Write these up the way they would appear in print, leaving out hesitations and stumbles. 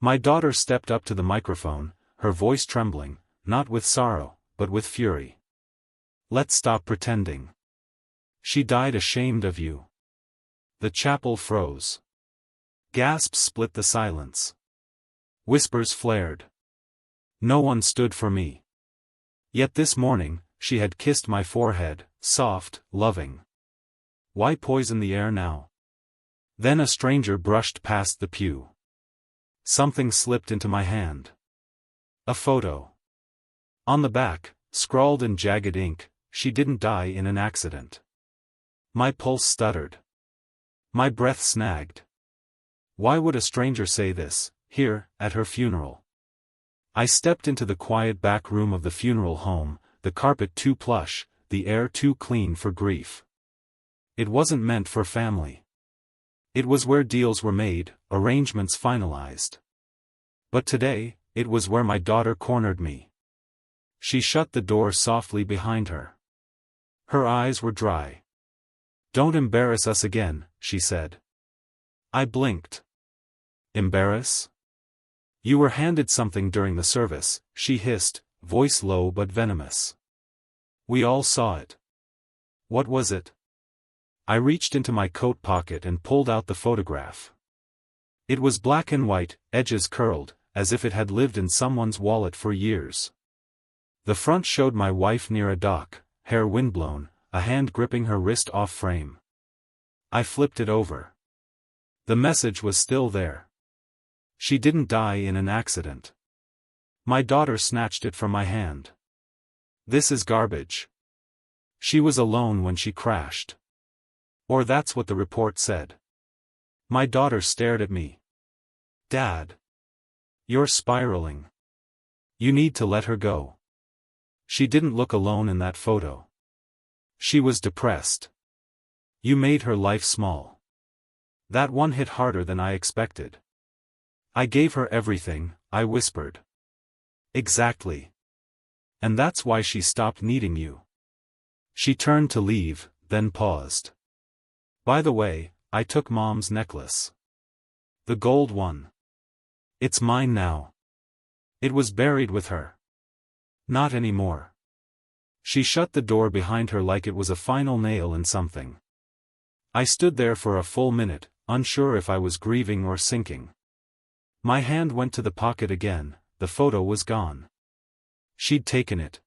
My daughter stepped up to the microphone, her voice trembling, not with sorrow, but with fury. Let's stop pretending. She died ashamed of you. The chapel froze. Gasps split the silence. Whispers flared. No one stood for me. Yet this morning, she had kissed my forehead, soft, loving. Why poison the air now? Then a stranger brushed past the pew. Something slipped into my hand. A photo. On the back, scrawled in jagged ink, "She didn't die in an accident." My pulse stuttered. My breath snagged. Why would a stranger say this, here, at her funeral? I stepped into the quiet back room of the funeral home, the carpet too plush, the air too clean for grief. It wasn't meant for family. It was where deals were made, arrangements finalized. But today, it was where my daughter cornered me. She shut the door softly behind her. Her eyes were dry. "Don't embarrass us again," she said. I blinked. Embarrass? "You were handed something during the service," she hissed, voice low but venomous. "We all saw it." "What was it?" I reached into my coat pocket and pulled out the photograph. It was black and white, edges curled, as if it had lived in someone's wallet for years. The front showed my wife near a dock, hair windblown, a hand gripping her wrist off frame. I flipped it over. The message was still there. She didn't die in an accident. My daughter snatched it from my hand. "This is garbage. She was alone when she crashed." Or that's what the report said. My daughter stared at me. "Dad. You're spiraling. You need to let her go." She didn't look alone in that photo. She was depressed. "You made her life small." That one hit harder than I expected. "I gave her everything," I whispered. "Exactly. And that's why she stopped needing you." She turned to leave, then paused. "By the way, I took Mom's necklace. The gold one. It's mine now. It was buried with her." "Not anymore." She shut the door behind her like it was a final nail in something. I stood there for a full minute, unsure if I was grieving or sinking. My hand went to the pocket again, the photo was gone. She'd taken it.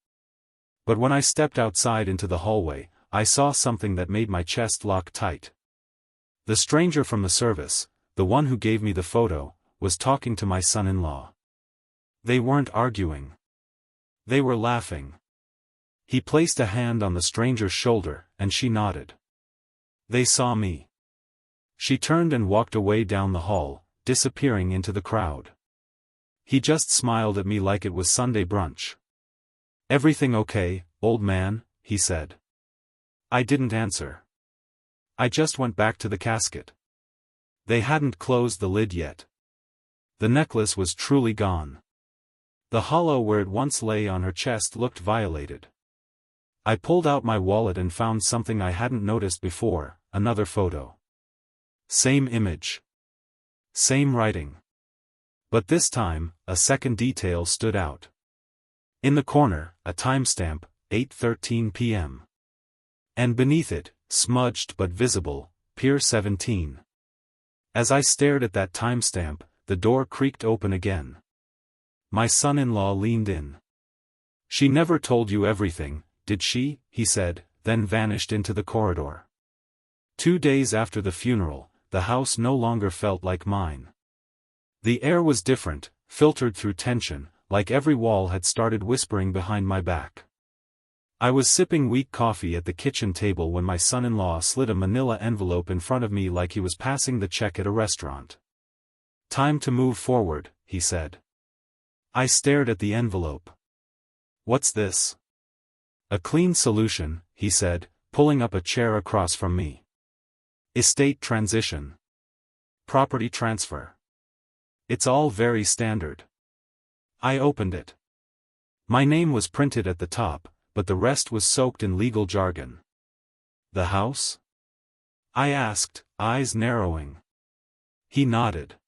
But when I stepped outside into the hallway, I saw something that made my chest lock tight. The stranger from the service, the one who gave me the photo, was talking to my son-in-law. They weren't arguing. They were laughing. He placed a hand on the stranger's shoulder, and she nodded. They saw me. She turned and walked away down the hall, disappearing into the crowd. He just smiled at me like it was Sunday brunch. "Everything okay, old man?" he said. I didn't answer. I just went back to the casket. They hadn't closed the lid yet. The necklace was truly gone. The hollow where it once lay on her chest looked violated. I pulled out my wallet and found something I hadn't noticed before, another photo. Same image. Same writing. But this time, a second detail stood out. In the corner, a timestamp, 8:13 p.m. And beneath it, smudged but visible, Pier 17. As I stared at that timestamp, the door creaked open again. My son-in-law leaned in. "She never told you everything, did she?" he said, then vanished into the corridor. 2 days after the funeral, the house no longer felt like mine. The air was different, filtered through tension, like every wall had started whispering behind my back. I was sipping weak coffee at the kitchen table when my son-in-law slid a manila envelope in front of me like he was passing the check at a restaurant. "Time to move forward," he said. I stared at the envelope. "What's this?" "A clean solution," he said, pulling up a chair across from me. "Estate transition. Property transfer. It's all very standard." I opened it. My name was printed at the top, but the rest was soaked in legal jargon. "The house?" I asked, eyes narrowing. He nodded.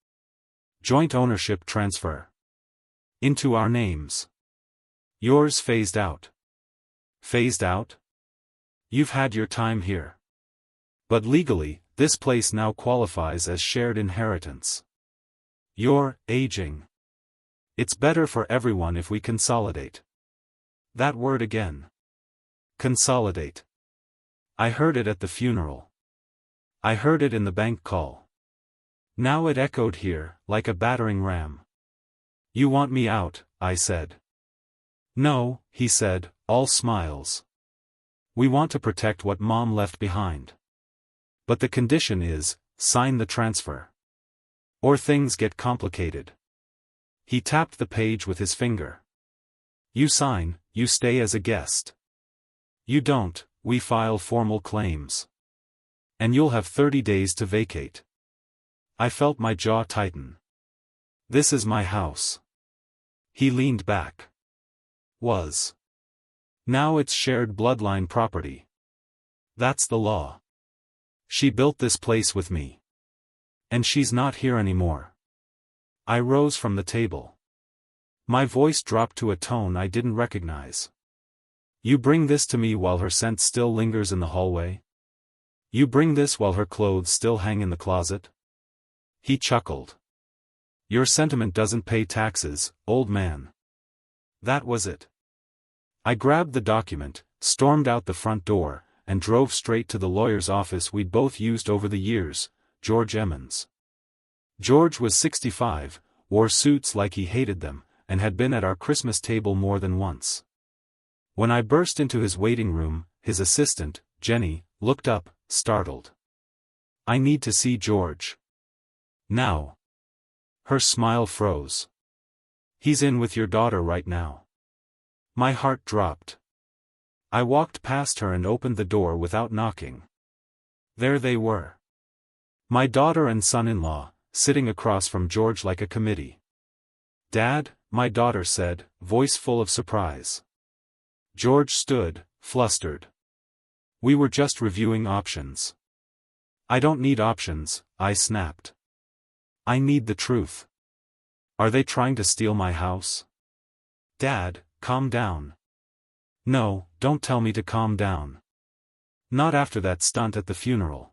Joint ownership transfer. Into our names. Yours phased out. Phased out? You've had your time here. But legally, this place now qualifies as shared inheritance. You're aging. It's better for everyone if we consolidate. That word again. Consolidate. I heard it at the funeral. I heard it in the bank call. Now it echoed here, like a battering ram. You want me out, I said. No, he said, all smiles. We want to protect what Mom left behind. But the condition is, sign the transfer. Or things get complicated. He tapped the page with his finger. You sign, you stay as a guest. You don't, we file formal claims. And you'll have 30 days to vacate. I felt my jaw tighten. This is my house. He leaned back. Was. Now it's shared bloodline property. That's the law. She built this place with me. And she's not here anymore. I rose from the table. My voice dropped to a tone I didn't recognize. You bring this to me while her scent still lingers in the hallway? You bring this while her clothes still hang in the closet? He chuckled. Your sentiment doesn't pay taxes, old man. That was it. I grabbed the document, stormed out the front door, and drove straight to the lawyer's office we'd both used over the years, George Emmons. George was 65, wore suits like he hated them, and had been at our Christmas table more than once. When I burst into his waiting room, his assistant, Jenny, looked up, startled. I need to see George. Now. Her smile froze. He's in with your daughter right now. My heart dropped. I walked past her and opened the door without knocking. There they were. My daughter and son-in-law, sitting across from George like a committee. Dad, my daughter said, voice full of surprise. George stood, flustered. We were just reviewing options. I don't need options, I snapped. I need the truth. Are they trying to steal my house? Dad, calm down. No, don't tell me to calm down. Not after that stunt at the funeral.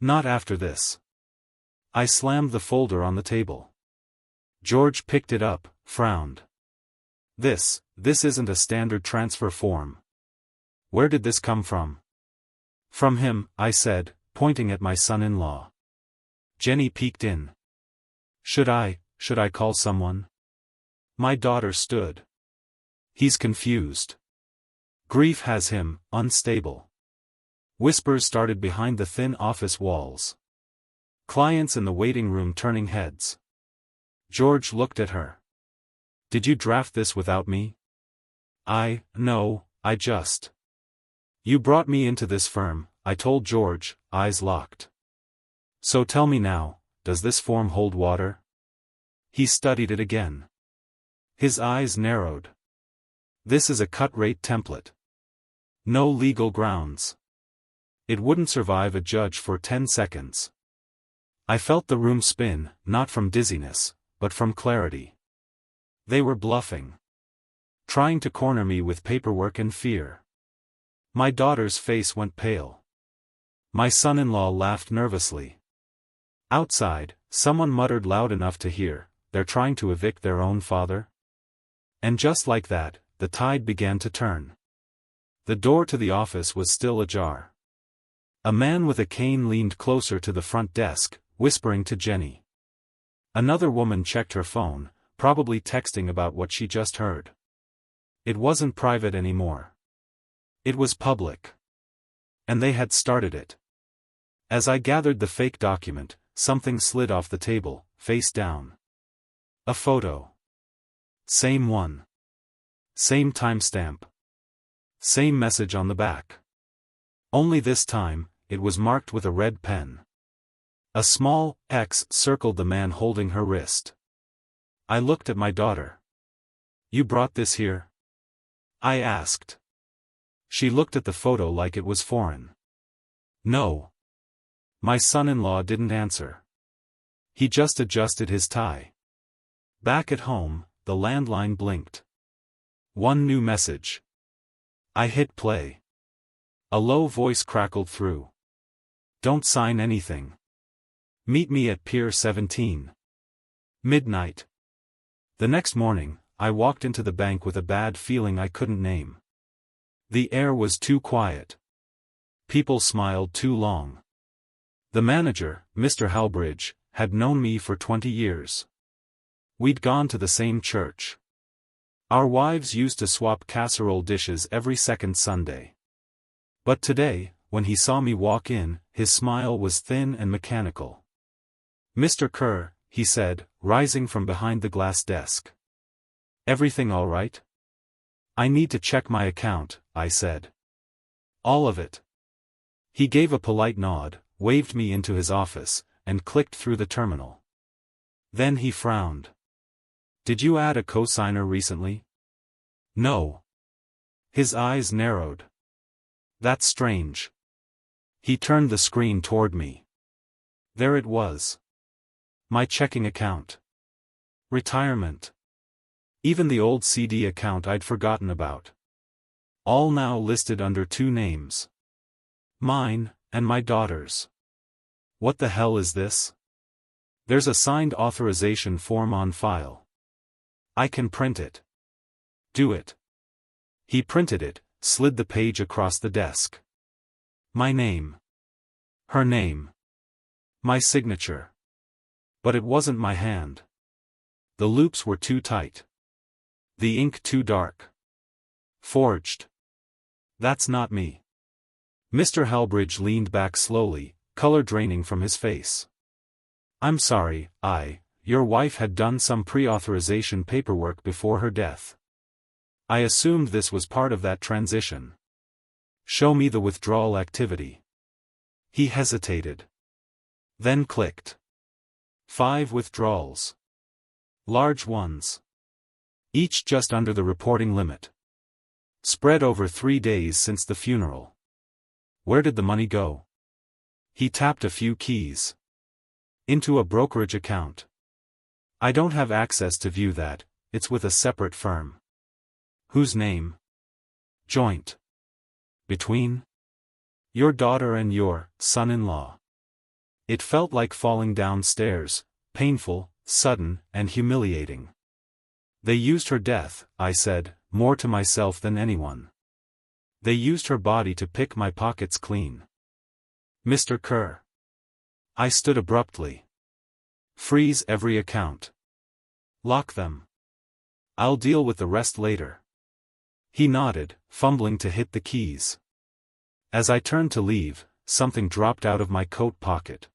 Not after this. I slammed the folder on the table. George picked it up, frowned. This isn't a standard transfer form. Where did this come from? From him, I said, pointing at my son-in-law. Jenny peeked in. Should I call someone? My daughter stood. He's confused. Grief has him, unstable. Whispers started behind the thin office walls. Clients in the waiting room turning heads. George looked at her. Did you draft this without me? No, I just. You brought me into this firm, I told George, eyes locked. So tell me now, does this form hold water? He studied it again. His eyes narrowed. This is a cut-rate template. No legal grounds. It wouldn't survive a judge for 10 seconds. I felt the room spin, not from dizziness, but from clarity. They were bluffing. Trying to corner me with paperwork and fear. My daughter's face went pale. My son-in-law laughed nervously. Outside, someone muttered loud enough to hear, they're trying to evict their own father? And just like that, the tide began to turn. The door to the office was still ajar. A man with a cane leaned closer to the front desk, whispering to Jenny. Another woman checked her phone, probably texting about what she just heard. It wasn't private anymore. It was public. And they had started it. As I gathered the fake document, something slid off the table, face down. A photo. Same one. Same timestamp. Same message on the back. Only this time, it was marked with a red pen. A small X circled the man holding her wrist. I looked at my daughter. You brought this here? I asked. She looked at the photo like it was foreign. No. My son-in-law didn't answer. He just adjusted his tie. Back at home, the landline blinked. One new message. I hit play. A low voice crackled through. Don't sign anything. Meet me at Pier 17. Midnight. The next morning, I walked into the bank with a bad feeling I couldn't name. The air was too quiet. People smiled too long. The manager, Mr. Halbridge, had known me for 20 years. We'd gone to the same church. Our wives used to swap casserole dishes every second Sunday. But today, when he saw me walk in, his smile was thin and mechanical. Mr. Kerr, he said, rising from behind the glass desk. Everything all right? I need to check my account, I said. All of it. He gave a polite nod, waved me into his office, and clicked through the terminal. Then he frowned. Did you add a cosigner recently? No. His eyes narrowed. That's strange. He turned the screen toward me. There it was. My checking account. Retirement. Even the old CD account I'd forgotten about. All now listed under two names. Mine, and my daughter's. What the hell is this? There's a signed authorization form on file. I can print it. Do it. He printed it, slid the page across the desk. My name. Her name. My signature. But it wasn't my hand. The loops were too tight. The ink too dark. Forged. That's not me. Mr. Halbridge leaned back slowly, color draining from his face. I'm sorry, your wife had done some pre-authorization paperwork before her death. I assumed this was part of that transition. Show me the withdrawal activity. He hesitated. Then clicked. 5 withdrawals. Large ones. Each just under the reporting limit. Spread over 3 days since the funeral. Where did the money go? He tapped a few keys. Into a brokerage account. I don't have access to view that, it's with a separate firm. Whose name? Joint. Between? Your daughter and your son-in-law. It felt like falling downstairs, painful, sudden, and humiliating. They used her death, I said, more to myself than anyone. They used her body to pick my pockets clean. Mr. Kerr. I stood abruptly. Freeze every account. Lock them. I'll deal with the rest later. He nodded, fumbling to hit the keys. As I turned to leave, something dropped out of my coat pocket.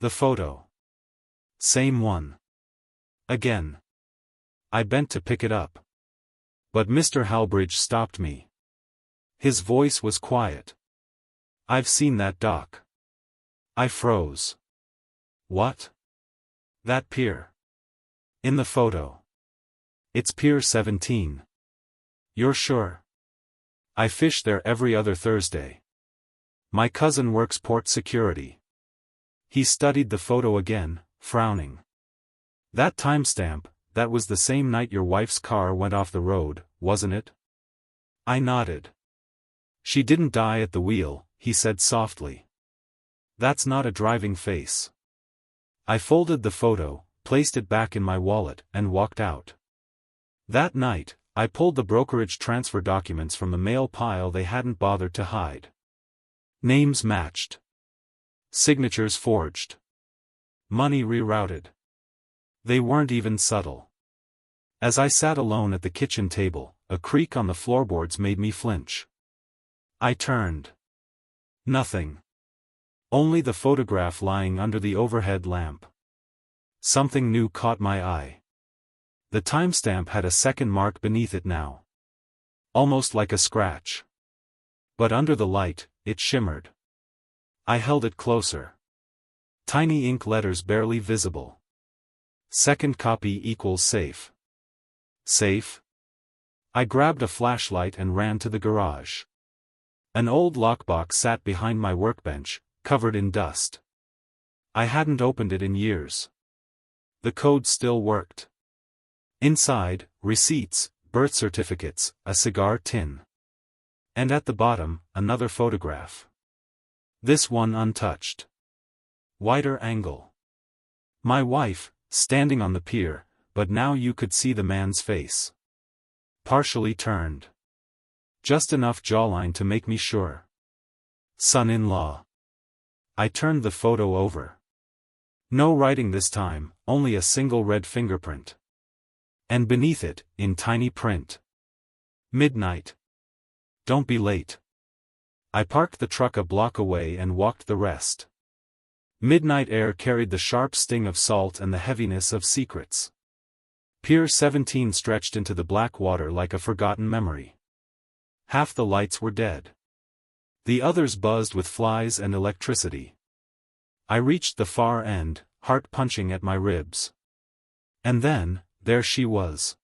The photo. Same one. Again. I bent to pick it up. But Mr. Halbridge stopped me. His voice was quiet. I've seen that doc. I froze. What? That pier. In the photo. It's Pier 17. You're sure? I fish there every other Thursday. My cousin works port security. He studied the photo again, frowning. That timestamp, that was the same night your wife's car went off the road, wasn't it? I nodded. She didn't die at the wheel, he said softly. That's not a driving face. I folded the photo, placed it back in my wallet, and walked out. That night, I pulled the brokerage transfer documents from the mail pile they hadn't bothered to hide. Names matched. Signatures forged. Money rerouted. They weren't even subtle. As I sat alone at the kitchen table, a creak on the floorboards made me flinch. I turned. Nothing. Only the photograph lying under the overhead lamp. Something new caught my eye. The timestamp had a second mark beneath it now. Almost like a scratch. But under the light, it shimmered. I held it closer. Tiny ink letters barely visible. Second copy equals safe. Safe? I grabbed a flashlight and ran to the garage. An old lockbox sat behind my workbench, covered in dust. I hadn't opened it in years. The code still worked. Inside, receipts, birth certificates, a cigar tin. And at the bottom, another photograph. This one untouched. Wider angle. My wife, standing on the pier, but now you could see the man's face. Partially turned. Just enough jawline to make me sure. Son-in-law. I turned the photo over. No writing this time, only a single red fingerprint. And beneath it, in tiny print. Midnight. Don't be late. I parked the truck a block away and walked the rest. Midnight air carried the sharp sting of salt and the heaviness of secrets. Pier 17 stretched into the black water like a forgotten memory. Half the lights were dead. The others buzzed with flies and electricity. I reached the far end, heart punching at my ribs. And then, there she was.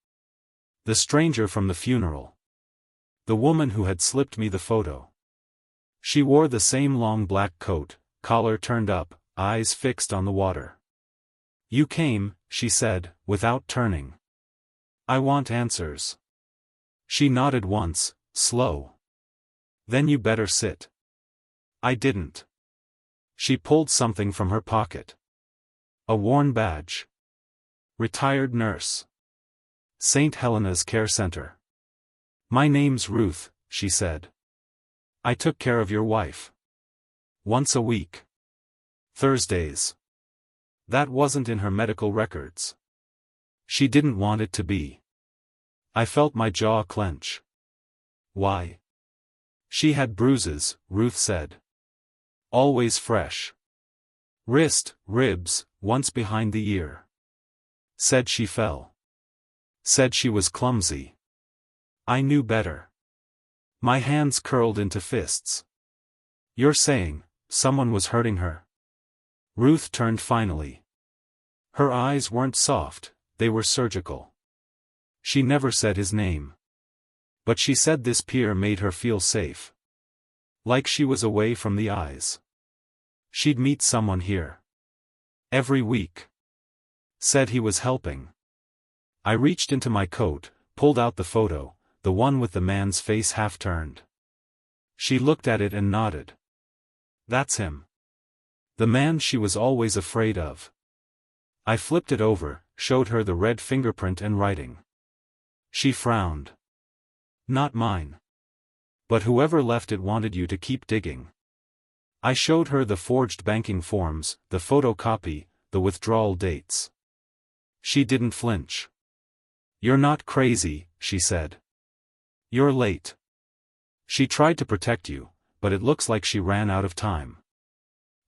The stranger from the funeral. The woman who had slipped me the photo. She wore the same long black coat, collar turned up, eyes fixed on the water. You came, she said, without turning. I want answers. She nodded once, slow. Then you better sit. I didn't. She pulled something from her pocket. A worn badge. Retired nurse. St. Helena's Care Center. My name's Ruth, she said. I took care of your wife. Once a week. Thursdays. That wasn't in her medical records. She didn't want it to be. I felt my jaw clench. Why? She had bruises, Ruth said. Always fresh. Wrist, ribs, once behind the ear. Said she fell. Said she was clumsy. I knew better. My hands curled into fists. You're saying, someone was hurting her? Ruth turned finally. Her eyes weren't soft, they were surgical. She never said his name. But she said this pier made her feel safe. Like she was away from the eyes. She'd meet someone here. Every week. Said he was helping. I reached into my coat, pulled out the photo, the one with the man's face half turned. She looked at it and nodded. That's him. The man she was always afraid of. I flipped it over, showed her the red fingerprint and writing. She frowned. Not mine. But whoever left it wanted you to keep digging. I showed her the forged banking forms, the photocopy, the withdrawal dates. She didn't flinch. You're not crazy, she said. You're late. She tried to protect you, but it looks like she ran out of time.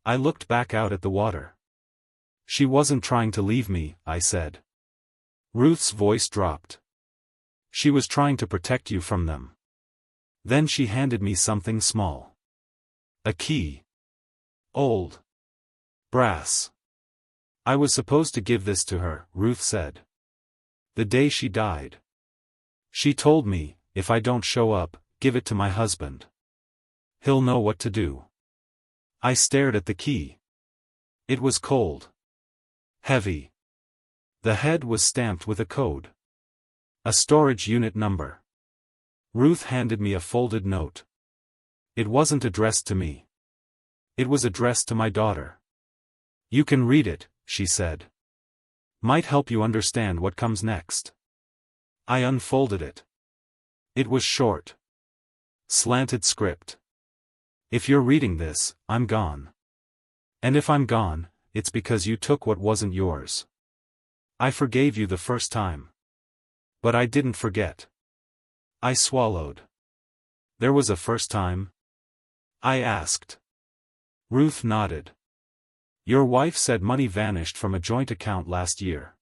I looked back out at the water. She wasn't trying to leave me, I said. Ruth's voice dropped. She was trying to protect you from them. Then she handed me something small. A key. Old. Brass. I was supposed to give this to her, Ruth said. The day she died. She told me, if I don't show up, give it to my husband. He'll know what to do. I stared at the key. It was cold. Heavy. The head was stamped with a code. A storage unit number. Ruth handed me a folded note. It wasn't addressed to me. It was addressed to my daughter. You can read it, she said. Might help you understand what comes next. I unfolded it. It was short. Slanted script. If you're reading this, I'm gone. And if I'm gone, it's because you took what wasn't yours. I forgave you the first time. But I didn't forget. I swallowed. There was a first time? I asked. Ruth nodded. Your wife said money vanished from a joint account last year.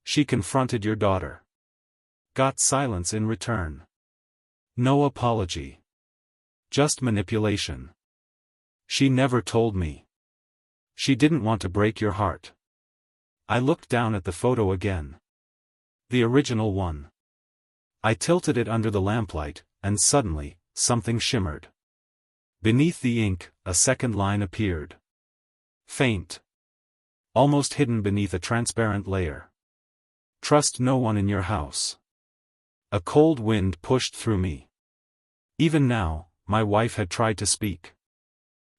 She confronted your daughter. Got silence in return. No apology. Just manipulation. She never told me. She didn't want to break your heart. I looked down at the photo again. The original one. I tilted it under the lamplight, and suddenly, something shimmered. Beneath the ink, a second line appeared. Faint. almost hidden beneath a transparent layer. Trust no one in your house. A cold wind pushed through me. Even now, my wife had tried to speak.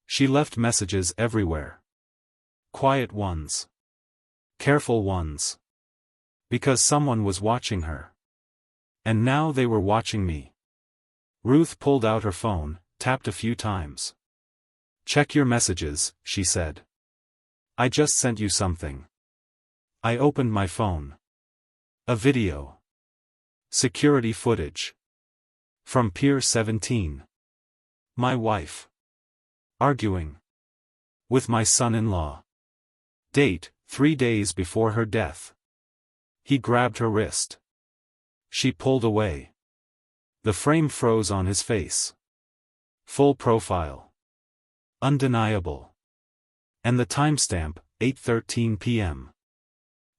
She left messages everywhere. Quiet ones. Careful ones. Because someone was watching her. And now they were watching me. Ruth pulled out her phone, tapped a few times. Check your messages, she said. I just sent you something. I opened my phone. A video. Security footage. From Pier 17. My wife. Arguing. With my son-in-law. Date, 3 days before her death. He grabbed her wrist. She pulled away. The frame froze on his face. Full profile. Undeniable. And the timestamp, 8:13 p.m.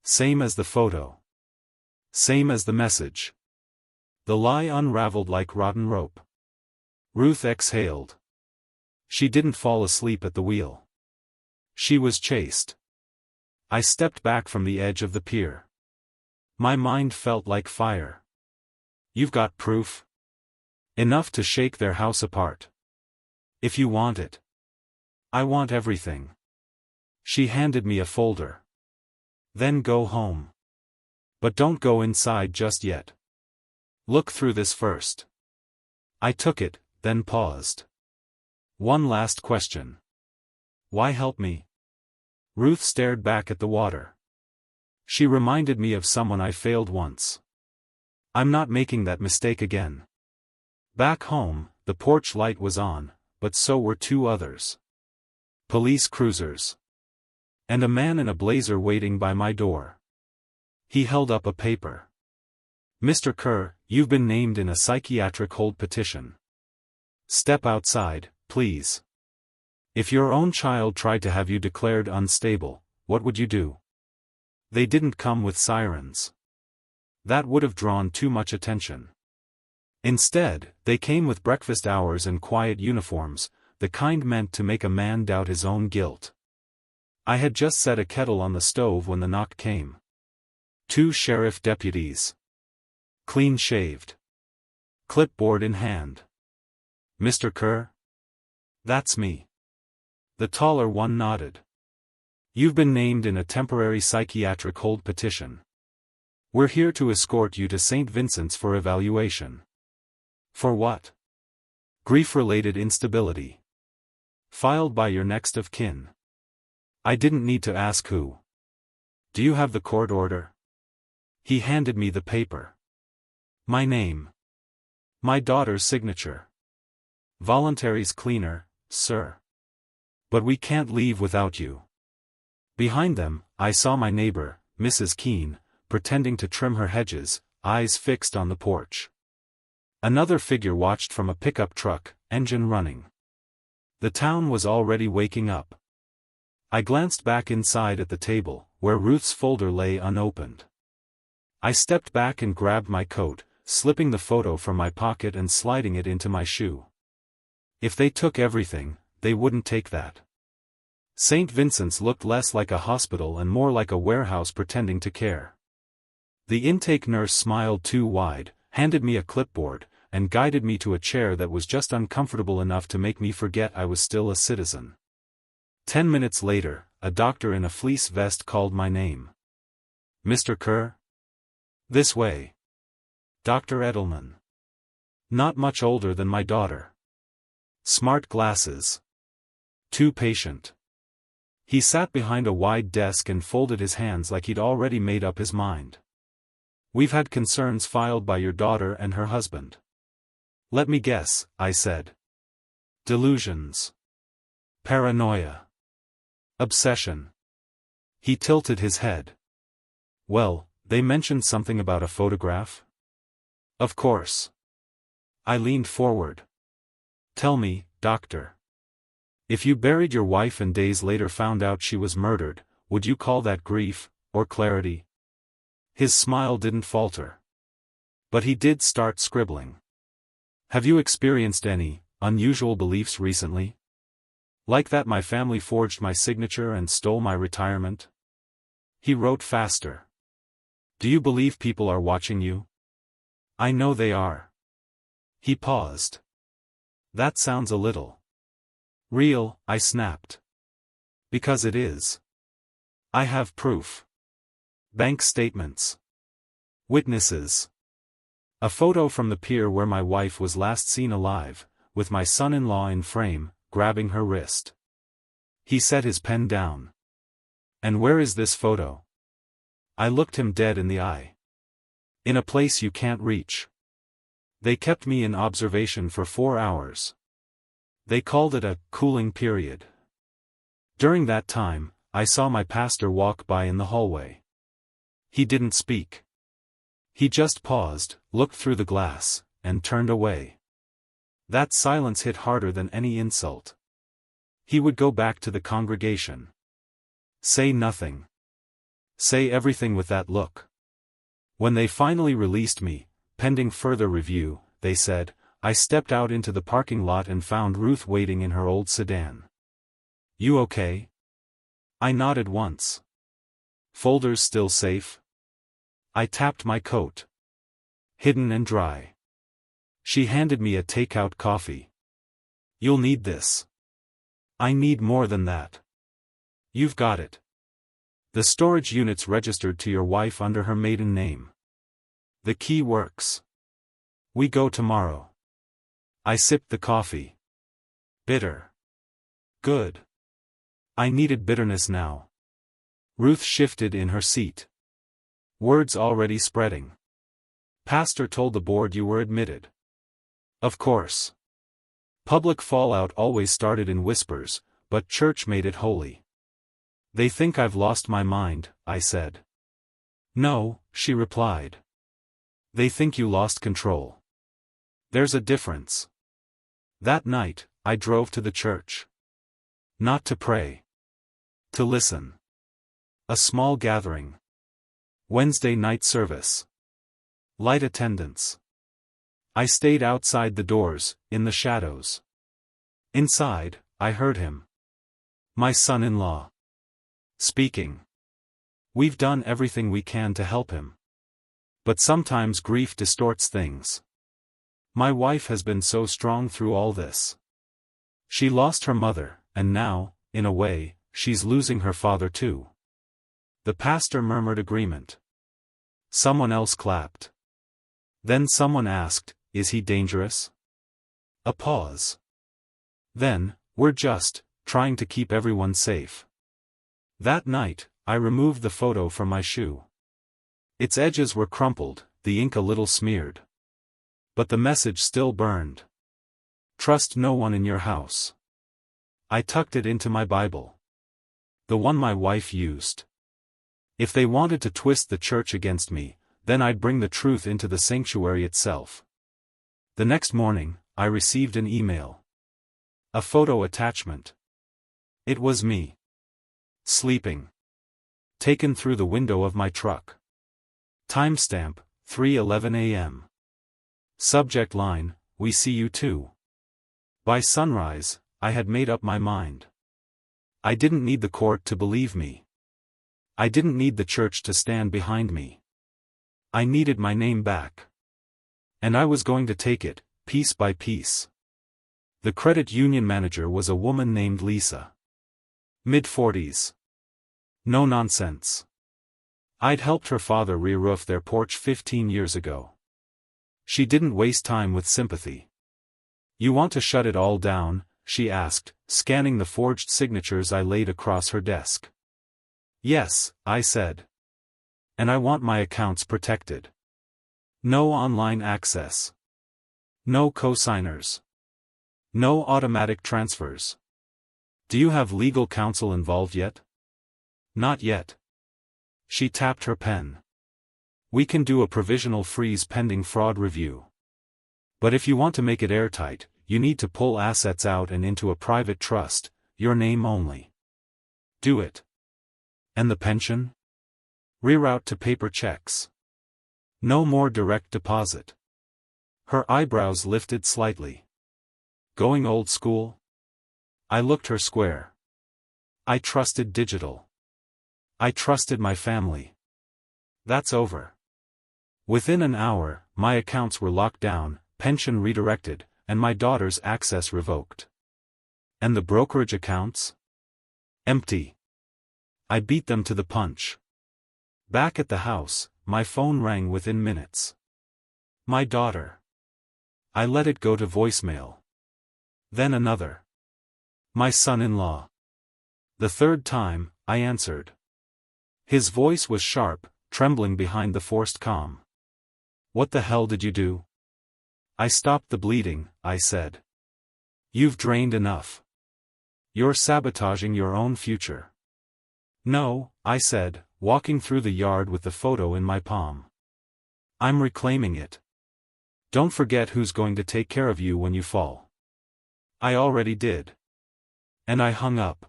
Same as the photo. Same as the message. The lie unraveled like rotten rope. Ruth exhaled. She didn't fall asleep at the wheel. She was chased. I stepped back from the edge of the pier. My mind felt like fire. You've got proof? Enough to shake their house apart. If you want it. I want everything. She handed me a folder. Then go home. But don't go inside just yet. Look through this first. I took it, then paused. One last question. Why help me? Ruth stared back at the water. She reminded me of someone I failed once. I'm not making that mistake again. Back home, the porch light was on, but so were 2 others. Police cruisers. And a man in a blazer waiting by my door. He held up a paper. Mr. Kerr, you've been named in a psychiatric hold petition. Step outside, please. If your own child tried to have you declared unstable, what would you do? They didn't come with sirens. That would have drawn too much attention. Instead, they came with breakfast hours and quiet uniforms, the kind meant to make a man doubt his own guilt. I had just set a kettle on the stove when the knock came. 2 sheriff deputies. Clean-shaved. Clipboard in hand. Mr. Kerr? That's me. The taller one nodded. You've been named in a temporary psychiatric hold petition. We're here to escort you to St. Vincent's for evaluation. For what? Grief-related instability. Filed by your next of kin. I didn't need to ask who. Do you have the court order? He handed me the paper. My name. My daughter's signature. Voluntary's cleaner, sir. But we can't leave without you. Behind them, I saw my neighbor, Mrs. Keene, pretending to trim her hedges, eyes fixed on the porch. Another figure watched from a pickup truck, engine running. The town was already waking up. I glanced back inside at the table, where Ruth's folder lay unopened. I stepped back and grabbed my coat, slipping the photo from my pocket and sliding it into my shoe. If they took everything, they wouldn't take that. St. Vincent's looked less like a hospital and more like a warehouse pretending to care. The intake nurse smiled too wide, handed me a clipboard, and guided me to a chair that was just uncomfortable enough to make me forget I was still a citizen. 10 minutes later, a doctor in a fleece vest called my name. Mr. Kerr? This way. Dr. Edelman. Not much older than my daughter. Smart glasses. Too patient. He sat behind a wide desk and folded his hands like he'd already made up his mind. We've had concerns filed by your daughter and her husband. Let me guess, I said. Delusions. Paranoia. Obsession. He tilted his head. Well, they mentioned something about a photograph? Of course. I leaned forward. Tell me, doctor. If you buried your wife and days later found out she was murdered, would you call that grief, or clarity? His smile didn't falter. But he did start scribbling. Have you experienced any unusual beliefs recently? Like that my family forged my signature and stole my retirement? He wrote faster. Do you believe people are watching you? I know they are. He paused. That sounds a little real, I snapped. Because it is. I have proof. Bank statements. Witnesses. A photo from the pier where my wife was last seen alive, with my son-in-law in frame, grabbing her wrist. He set his pen down. And where is this photo? I looked him dead in the eye. In a place you can't reach. They kept me in observation for 4 hours. They called it a cooling period. During that time, I saw my pastor walk by in the hallway. He didn't speak. He just paused, looked through the glass, and turned away. That silence hit harder than any insult. He would go back to the congregation. Say nothing. Say everything with that look. When they finally released me, pending further review, they said, I stepped out into the parking lot and found Ruth waiting in her old sedan. You okay? I nodded once. Folders still safe? I tapped my coat. Hidden and dry. She handed me a takeout coffee. You'll need this. I need more than that. You've got it. The storage unit's registered to your wife under her maiden name. The key works. We go tomorrow. I sipped the coffee. Bitter. Good. I needed bitterness now. Ruth shifted in her seat. Words already spreading. Pastor told the board you were admitted. Of course. Public fallout always started in whispers, but church made it holy. They think I've lost my mind, I said. No, she replied. They think you lost control. There's a difference. That night, I drove to the church. Not to pray. To listen. A small gathering. Wednesday night service. Light attendance. I stayed outside the doors, in the shadows. Inside, I heard him. My son-in-law. Speaking. We've done everything we can to help him. But sometimes grief distorts things. My wife has been so strong through all this. She lost her mother, and now, in a way, she's losing her father too. The pastor murmured agreement. Someone else clapped. Then someone asked, is he dangerous? A pause. Then, we're just trying to keep everyone safe. That night, I removed the photo from my shoe. Its edges were crumpled, the ink a little smeared. But the message still burned. Trust no one in your house. I tucked it into my Bible. The one my wife used. If they wanted to twist the church against me, then I'd bring the truth into the sanctuary itself. The next morning, I received an email. A photo attachment. It was me. Sleeping. Taken through the window of my truck. Timestamp, 3:11 a.m. Subject line, we see you too. By sunrise, I had made up my mind. I didn't need the court to believe me. I didn't need the church to stand behind me. I needed my name back. And I was going to take it, piece by piece. The credit union manager was a woman named Lisa. Mid-40s. No nonsense. I'd helped her father re-roof their porch 15 years ago. She didn't waste time with sympathy. You want to shut it all down? She asked, scanning the forged signatures I laid across her desk. Yes, I said. And I want my accounts protected. No online access. No cosigners. No automatic transfers. Do you have legal counsel involved yet? Not yet. She tapped her pen. We can do a provisional freeze pending fraud review. But if you want to make it airtight, you need to pull assets out and into a private trust, your name only. Do it. And the pension? Reroute to paper checks. No more direct deposit. Her eyebrows lifted slightly. Going old school? I looked her square. I trusted digital. I trusted my family. That's over. Within an hour, my accounts were locked down, pension redirected, and my daughter's access revoked. And the brokerage accounts? Empty. I beat them to the punch. Back at the house, my phone rang within minutes. My daughter. I let it go to voicemail. Then another. My son-in-law. The third time, I answered. His voice was sharp, trembling behind the forced calm. What the hell did you do? I stopped the bleeding, I said. You've drained enough. You're sabotaging your own future. No, I said, walking through the yard with the photo in my palm. I'm reclaiming it. Don't forget who's going to take care of you when you fall. I already did. And I hung up.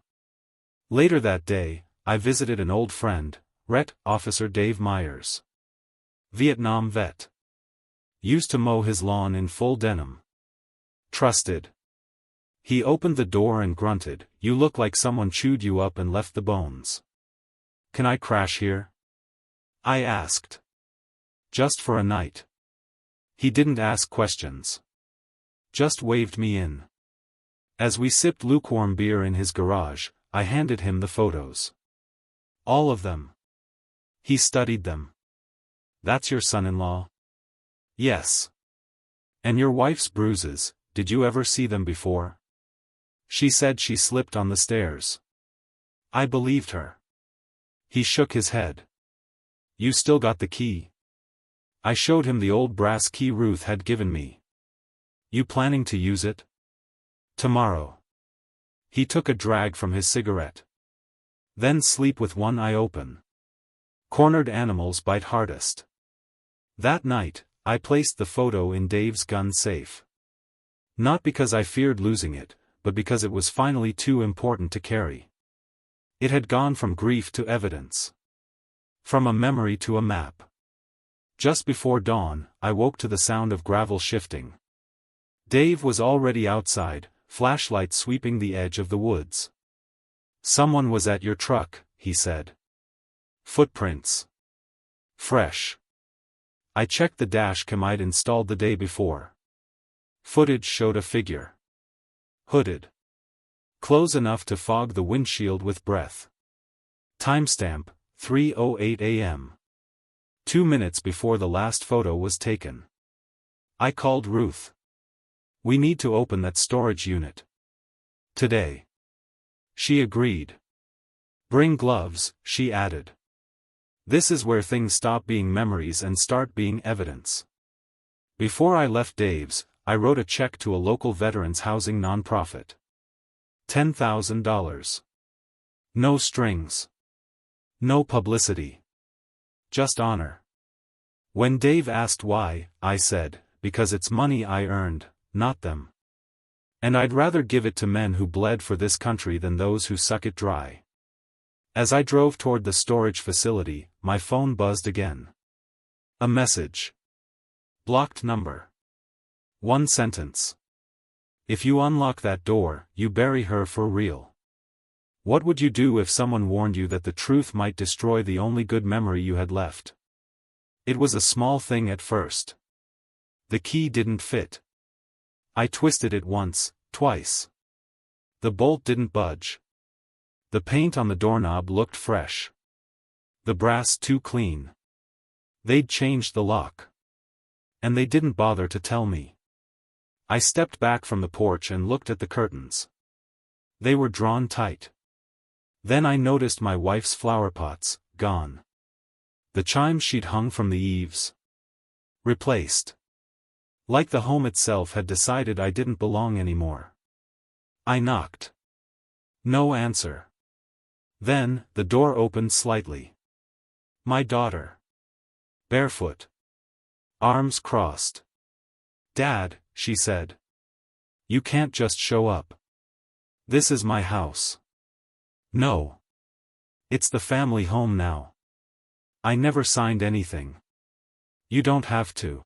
Later that day, I visited an old friend, RET Officer Dave Myers. Vietnam vet. Used to mow his lawn in full denim. Trusted. He opened the door and grunted, "You look like someone chewed you up and left the bones. Can I crash here?" I asked. Just for a night. He didn't ask questions. Just waved me in. As we sipped lukewarm beer in his garage, I handed him the photos. All of them. He studied them. That's your son-in-law? Yes. And your wife's bruises, did you ever see them before? She said she slipped on the stairs. I believed her. He shook his head. You still got the key? I showed him the old brass key Ruth had given me. You planning to use it? Tomorrow. He took a drag from his cigarette. Then sleep with one eye open. Cornered animals bite hardest. That night, I placed the photo in Dave's gun safe. Not because I feared losing it, but because it was finally too important to carry. It had gone from grief to evidence. From a memory to a map. Just before dawn, I woke to the sound of gravel shifting. Dave was already outside, flashlight sweeping the edge of the woods. Someone was at your truck, he said. Footprints. Fresh. I checked the dash cam I'd installed the day before. Footage showed a figure. Hooded. Close enough to fog the windshield with breath. Timestamp, 3:08 a.m. 2 minutes before the last photo was taken. I called Ruth. We need to open that storage unit. Today. She agreed. Bring gloves, she added. This is where things stop being memories and start being evidence. Before I left Dave's, I wrote a check to a local veterans housing nonprofit. $10,000. No strings. No publicity. Just honor. When Dave asked why, I said, because it's money I earned, not them. And I'd rather give it to men who bled for this country than those who suck it dry. As I drove toward the storage facility, my phone buzzed again. A message. Blocked number. One sentence. If you unlock that door, you bury her for real. What would you do if someone warned you that the truth might destroy the only good memory you had left? It was a small thing at first. The key didn't fit. I twisted it once, twice. The bolt didn't budge. The paint on the doorknob looked fresh. The brass too clean. They'd changed the lock. And they didn't bother to tell me. I stepped back from the porch and looked at the curtains. They were drawn tight. Then I noticed my wife's flower pots, gone. The chimes she'd hung from the eaves. Replaced. Like the home itself had decided I didn't belong anymore. I knocked. No answer. Then, the door opened slightly. My daughter. Barefoot. Arms crossed. Dad, she said. You can't just show up. This is my house. No. It's the family home now. I never signed anything. You don't have to.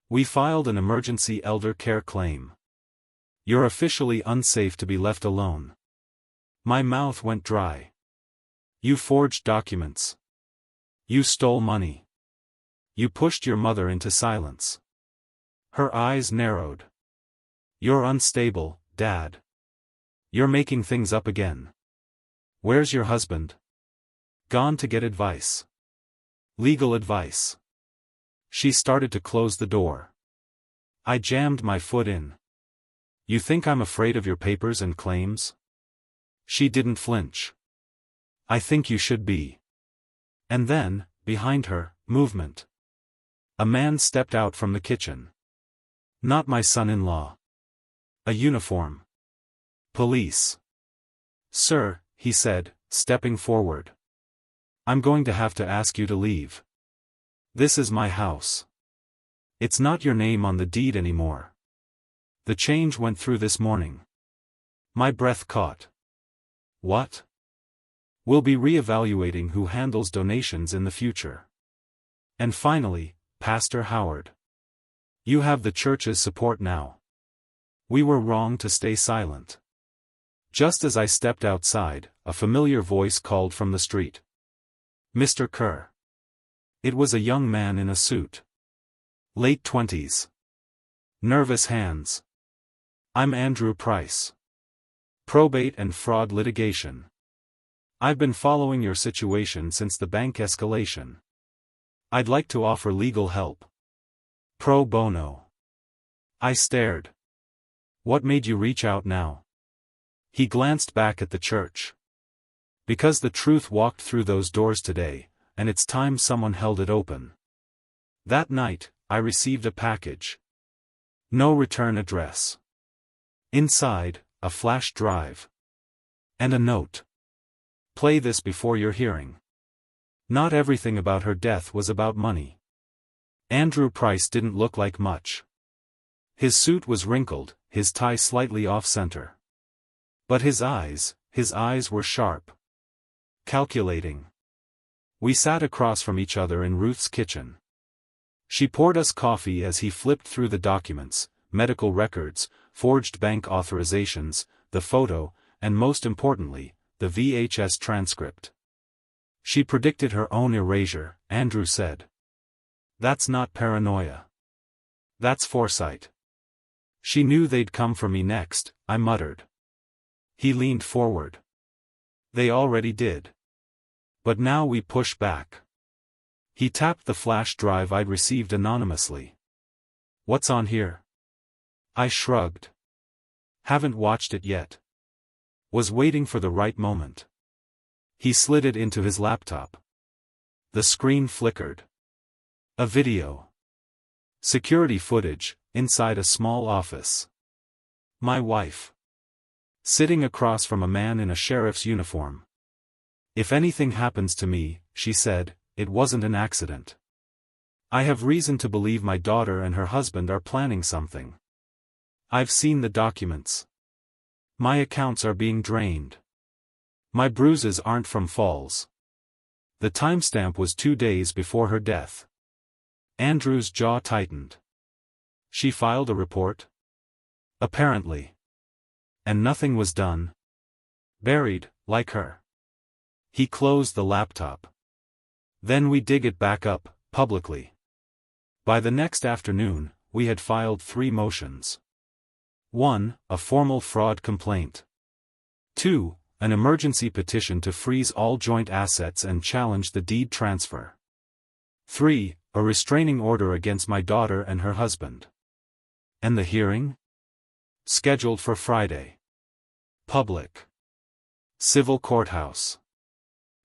We filed an emergency elder care claim. You're officially unsafe to be left alone. My mouth went dry. You forged documents. You stole money. You pushed your mother into silence. Her eyes narrowed. You're unstable, Dad. You're making things up again. Where's your husband? Gone to get advice. Legal advice. She started to close the door. I jammed my foot in. You think I'm afraid of your papers and claims? She didn't flinch. I think you should be. And then, behind her, movement. A man stepped out from the kitchen. Not my son-in-law. A uniform. Police. Sir, he said, stepping forward. I'm going to have to ask you to leave. This is my house. It's not your name on the deed anymore. The change went through this morning. My breath caught. What? We'll be re-evaluating who handles donations in the future. And finally, Pastor Howard. You have the church's support now. We were wrong to stay silent. Just as I stepped outside, a familiar voice called from the street. Mr. Kerr. It was a young man in a suit. Late 20s. Nervous hands. I'm Andrew Price. Probate and fraud litigation. I've been following your situation since the bank escalation. I'd like to offer legal help. Pro bono. I stared. What made you reach out now? He glanced back at the church. Because the truth walked through those doors today, and it's time someone held it open. That night, I received a package. No return address. Inside, a flash drive. And a note. Play this before your hearing. Not everything about her death was about money. Andrew Price didn't look like much. His suit was wrinkled, his tie slightly off-center. But his eyes were sharp. Calculating. We sat across from each other in Ruth's kitchen. She poured us coffee as he flipped through the documents, medical records, forged bank authorizations, the photo, and most importantly, the VHS transcript. She predicted her own erasure, Andrew said. That's not paranoia. That's foresight. She knew they'd come for me next, I muttered. He leaned forward. They already did. But now we push back. He tapped the flash drive I'd received anonymously. What's on here? I shrugged. Haven't watched it yet. Was waiting for the right moment. He slid it into his laptop. The screen flickered. A video. Security footage, inside a small office. My wife. Sitting across from a man in a sheriff's uniform. If anything happens to me, she said, it wasn't an accident. I have reason to believe my daughter and her husband are planning something. I've seen the documents. My accounts are being drained. My bruises aren't from falls. The timestamp was 2 days before her death. Andrew's jaw tightened. She filed a report? Apparently. And nothing was done. Buried, like her. He closed the laptop. Then we dig it back up, publicly. By the next afternoon, we had filed 3 motions. 1, a formal fraud complaint. 2, an emergency petition to freeze all joint assets and challenge the deed transfer. 3, a restraining order against my daughter and her husband. And the hearing? Scheduled for Friday. Public. Civil courthouse.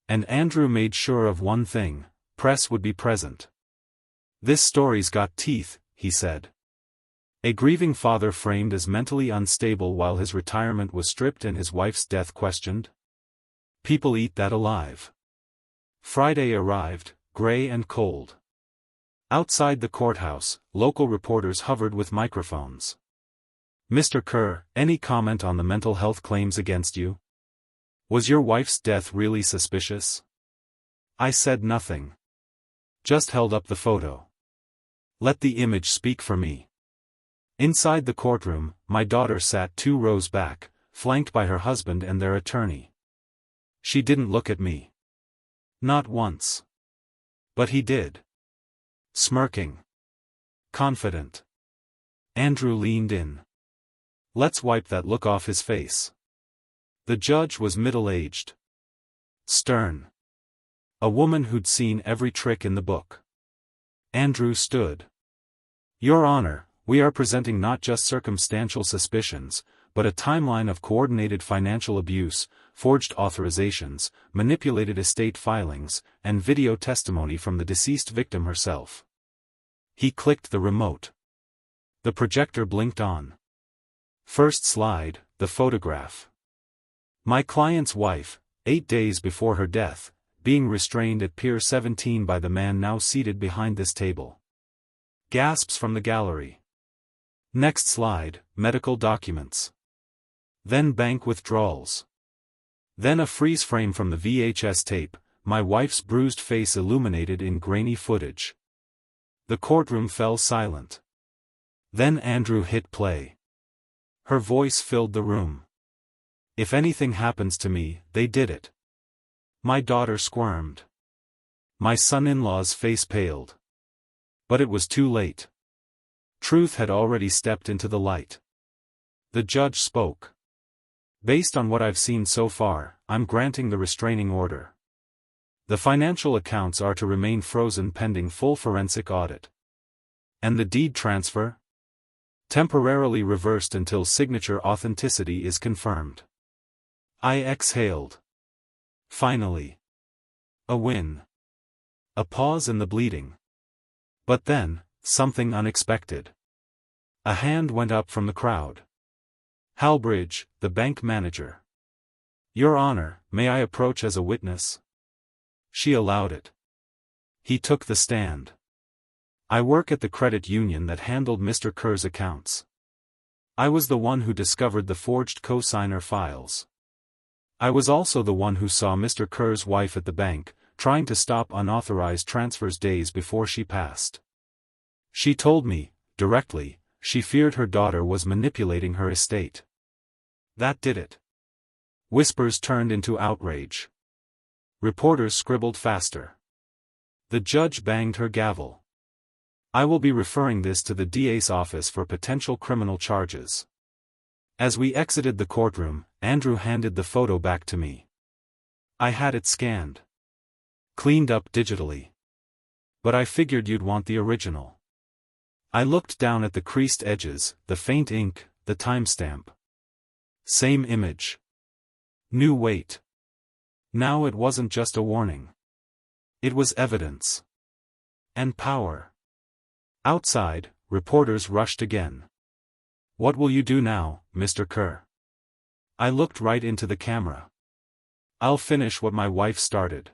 And Andrew made sure of one thing, press would be present. This story's got teeth, he said. A grieving father framed as mentally unstable while his retirement was stripped and his wife's death questioned. People eat that alive. Friday arrived, gray and cold. Outside the courthouse, local reporters hovered with microphones. Mr. Kerr, any comment on the mental health claims against you? Was your wife's death really suspicious? I said nothing. Just held up the photo. Let the image speak for me. Inside the courtroom, my daughter sat 2 rows back, flanked by her husband and their attorney. She didn't look at me. Not once. But he did. Smirking. Confident. Andrew leaned in. Let's wipe that look off his face. The judge was middle-aged. Stern. A woman who'd seen every trick in the book. Andrew stood. Your Honor, we are presenting not just circumstantial suspicions, but a timeline of coordinated financial abuse, forged authorizations, manipulated estate filings, and video testimony from the deceased victim herself. He clicked the remote. The projector blinked on. First slide, the photograph. My client's wife, 8 days before her death, being restrained at Pier 17 by the man now seated behind this table. Gasps from the gallery. Next slide, medical documents. Then bank withdrawals. Then a freeze frame from the VHS tape, my wife's bruised face illuminated in grainy footage. The courtroom fell silent. Then Andrew hit play. Her voice filled the room. If anything happens to me, they did it. My daughter squirmed. My son-in-law's face paled. But it was too late. Truth had already stepped into the light. The judge spoke. Based on what I've seen so far, I'm granting the restraining order. The financial accounts are to remain frozen pending full forensic audit. And the deed transfer? Temporarily reversed until signature authenticity is confirmed. I exhaled. Finally. A win. A pause in the bleeding. But then, something unexpected. A hand went up from the crowd. Halbridge, the bank manager. Your Honor, may I approach as a witness? She allowed it. He took the stand. I work at the credit union that handled Mr. Kerr's accounts. I was the one who discovered the forged cosigner files. I was also the one who saw Mr. Kerr's wife at the bank, trying to stop unauthorized transfers days before she passed. She told me, directly, she feared her daughter was manipulating her estate. That did it. Whispers turned into outrage. Reporters scribbled faster. The judge banged her gavel. I will be referring this to the DA's office for potential criminal charges. As we exited the courtroom, Andrew handed the photo back to me. I had it scanned. Cleaned up digitally. But I figured you'd want the original. I looked down at the creased edges, the faint ink, the timestamp. Same image. New weight. Now it wasn't just a warning. It was evidence. And power. Outside, reporters rushed again. What will you do now, Mr. Kerr? I looked right into the camera. I'll finish what my wife started.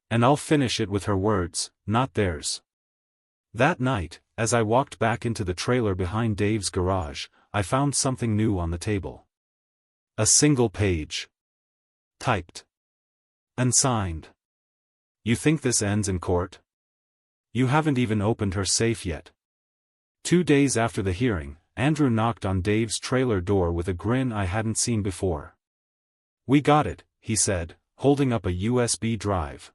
And I'll finish it with her words, not theirs. That night, as I walked back into the trailer behind Dave's garage, I found something new on the table. A single page. Typed. And signed. You think this ends in court? You haven't even opened her safe yet. 2 days after the hearing, Andrew knocked on Dave's trailer door with a grin I hadn't seen before. We got it, he said, holding up a USB drive.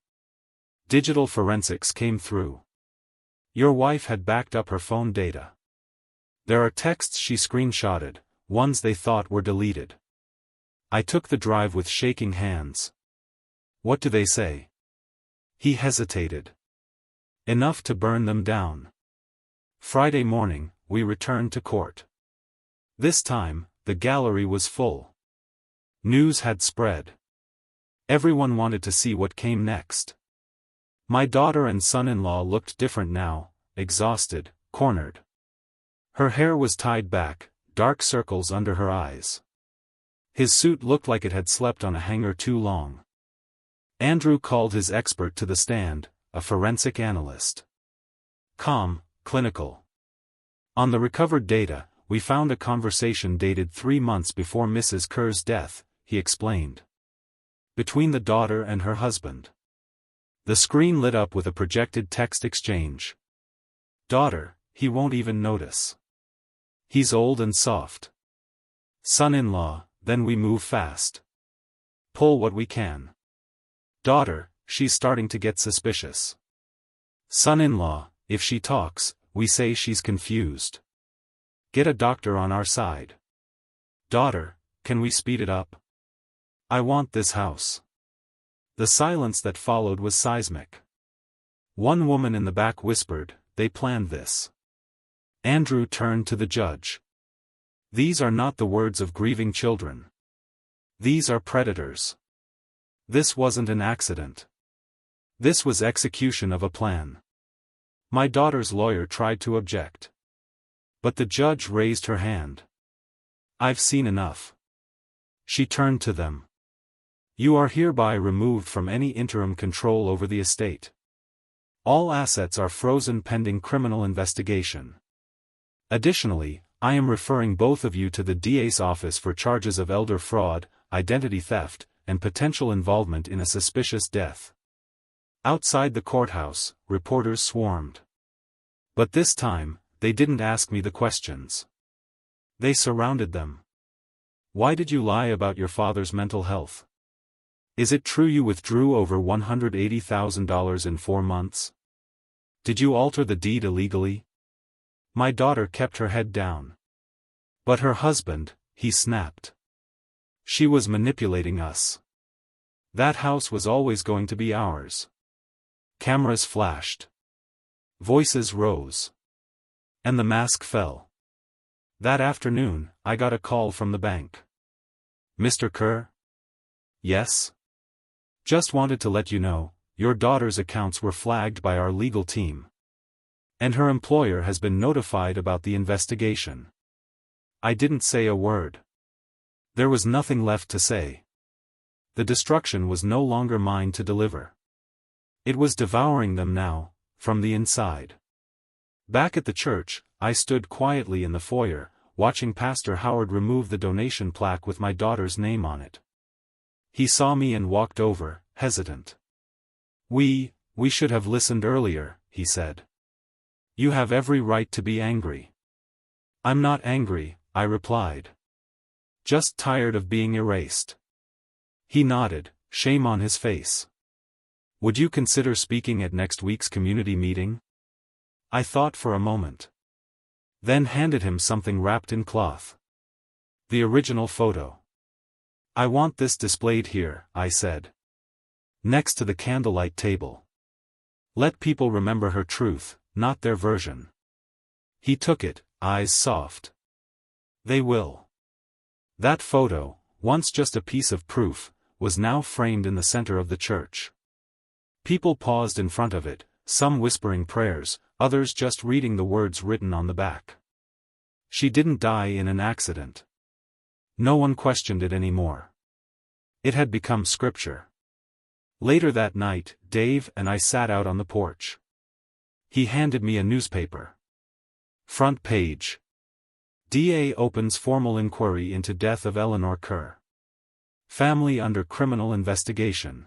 Digital forensics came through. Your wife had backed up her phone data. There are texts she screenshotted, ones they thought were deleted. I took the drive with shaking hands. What do they say? He hesitated. Enough to burn them down. Friday morning, we returned to court. This time, the gallery was full. News had spread. Everyone wanted to see what came next. My daughter and son-in-law looked different now, exhausted, cornered. Her hair was tied back, dark circles under her eyes. His suit looked like it had slept on a hanger too long. Andrew called his expert to the stand, a forensic analyst. Calm, clinical. On the recovered data, we found a conversation dated 3 months before Mrs. Kerr's death, he explained. Between the daughter and her husband. The screen lit up with a projected text exchange. Daughter, he won't even notice. He's old and soft. Son-in-law, then we move fast. Pull what we can. Daughter, she's starting to get suspicious. Son-in-law, if she talks, we say she's confused. Get a doctor on our side. Daughter, can we speed it up? I want this house. The silence that followed was seismic. One woman in the back whispered, they planned this. Andrew turned to the judge. These are not the words of grieving children. These are predators. This wasn't an accident. This was execution of a plan. My daughter's lawyer tried to object. But the judge raised her hand. I've seen enough. She turned to them. You are hereby removed from any interim control over the estate. All assets are frozen pending criminal investigation. Additionally, I am referring both of you to the DA's office for charges of elder fraud, identity theft, and potential involvement in a suspicious death. Outside the courthouse, reporters swarmed. But this time, they didn't ask me the questions. They surrounded them. Why did you lie about your father's mental health? Is it true you withdrew over $180,000 in 4 months? Did you alter the deed illegally? My daughter kept her head down. But her husband, he snapped. She was manipulating us. That house was always going to be ours. Cameras flashed. Voices rose. And the mask fell. That afternoon, I got a call from the bank. Mr. Kerr? Yes? Just wanted to let you know, your daughter's accounts were flagged by our legal team. And her employer has been notified about the investigation. I didn't say a word. There was nothing left to say. The destruction was no longer mine to deliver. It was devouring them now, from the inside. Back at the church, I stood quietly in the foyer, watching Pastor Howard remove the donation plaque with my daughter's name on it. He saw me and walked over, hesitant. We should have listened earlier, he said. You have every right to be angry. I'm not angry, I replied. Just tired of being erased. He nodded, shame on his face. Would you consider speaking at next week's community meeting? I thought for a moment. Then handed him something wrapped in cloth. The original photo. I want this displayed here, I said. Next to the candlelight table. Let people remember her truth, not their version. He took it, eyes soft. They will. That photo, once just a piece of proof, was now framed in the center of the church. People paused in front of it, some whispering prayers, others just reading the words written on the back. She didn't die in an accident. No one questioned it anymore. It had become scripture. Later that night, Dave and I sat out on the porch. He handed me a newspaper. Front page. DA opens formal inquiry into death of Eleanor Kerr. Family under criminal investigation.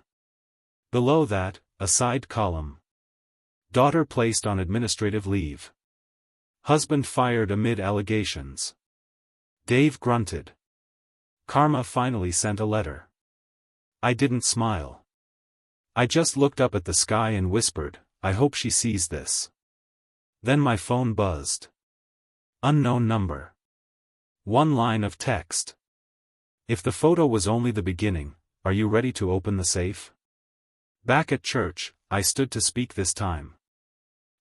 Below that, a side column. Daughter placed on administrative leave. Husband fired amid allegations. Dave grunted. Karma finally sent a letter. I didn't smile. I just looked up at the sky and whispered, I hope she sees this. Then my phone buzzed. Unknown number. One line of text. If the photo was only the beginning, are you ready to open the safe? Back at church, I stood to speak this time.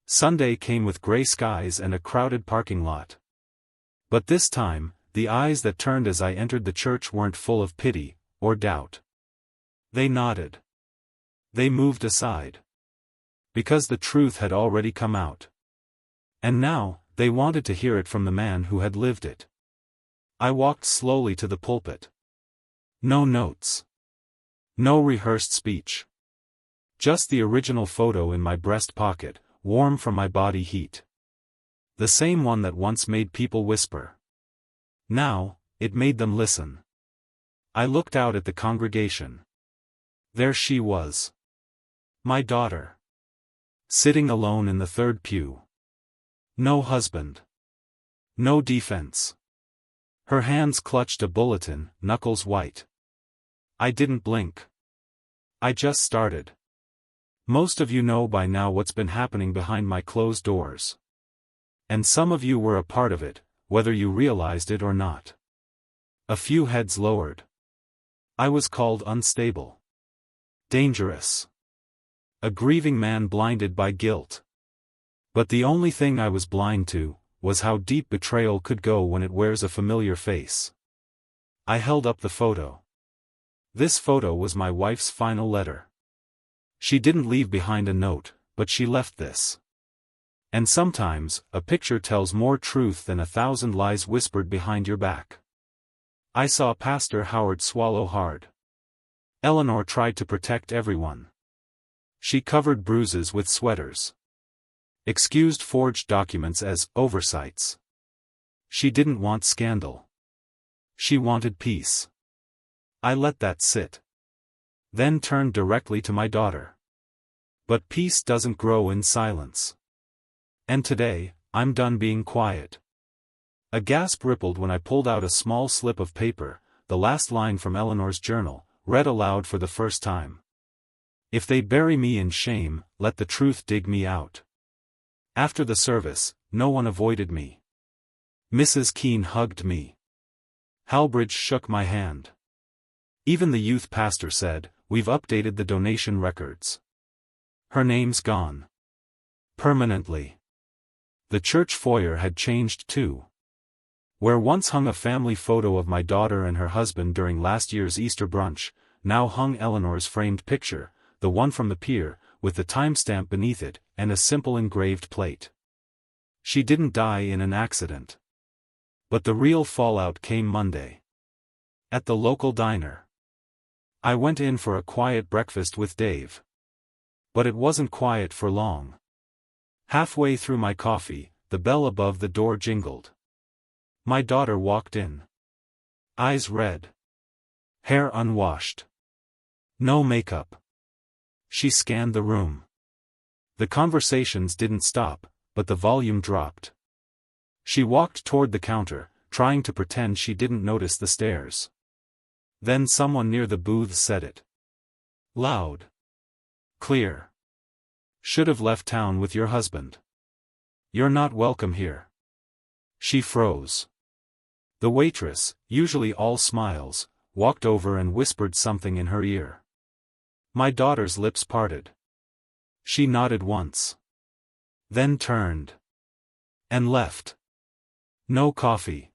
Sunday came with gray skies and a crowded parking lot. But this time, the eyes that turned as I entered the church weren't full of pity, or doubt. They nodded. They moved aside. Because the truth had already come out. And now, they wanted to hear it from the man who had lived it. I walked slowly to the pulpit. No notes. No rehearsed speech. Just the original photo in my breast pocket, warm from my body heat. The same one that once made people whisper. Now, it made them listen. I looked out at the congregation. There she was. My daughter. Sitting alone in the third pew. No husband. No defense. Her hands clutched a bulletin, knuckles white. I didn't blink. I just started. Most of you know by now what's been happening behind my closed doors. And some of you were a part of it, whether you realized it or not. A few heads lowered. I was called unstable. Dangerous. A grieving man blinded by guilt. But the only thing I was blind to was how deep betrayal could go when it wears a familiar face. I held up the photo. This photo was my wife's final letter. She didn't leave behind a note, but she left this. And sometimes, a picture tells more truth than 1,000 lies whispered behind your back. I saw Pastor Howard swallow hard. Eleanor tried to protect everyone. She covered bruises with sweaters. Excused forged documents as oversights. She didn't want scandal. She wanted peace. I let that sit. Then turned directly to my daughter. But peace doesn't grow in silence. And today, I'm done being quiet. A gasp rippled when I pulled out a small slip of paper, the last line from Eleanor's journal, read aloud for the first time. If they bury me in shame, let the truth dig me out. After the service, no one avoided me. Mrs. Keene hugged me. Halbridge shook my hand. Even the youth pastor said, "We've updated the donation records. Her name's gone. Permanently." The church foyer had changed too. Where once hung a family photo of my daughter and her husband during last year's Easter brunch, now hung Eleanor's framed picture, the one from the pier, with the timestamp beneath it, and a simple engraved plate. She didn't die in an accident. But the real fallout came Monday. At the local diner. I went in for a quiet breakfast with Dave. But it wasn't quiet for long. Halfway through my coffee, the bell above the door jingled. My daughter walked in. Eyes red. Hair unwashed. No makeup. She scanned the room. The conversations didn't stop, but the volume dropped. She walked toward the counter, trying to pretend she didn't notice the stares. Then someone near the booth said it. Loud. Clear. "Should have left town with your husband. You're not welcome here." She froze. The waitress, usually all smiles, walked over and whispered something in her ear. My daughter's lips parted. She nodded once. Then turned. And left. No coffee.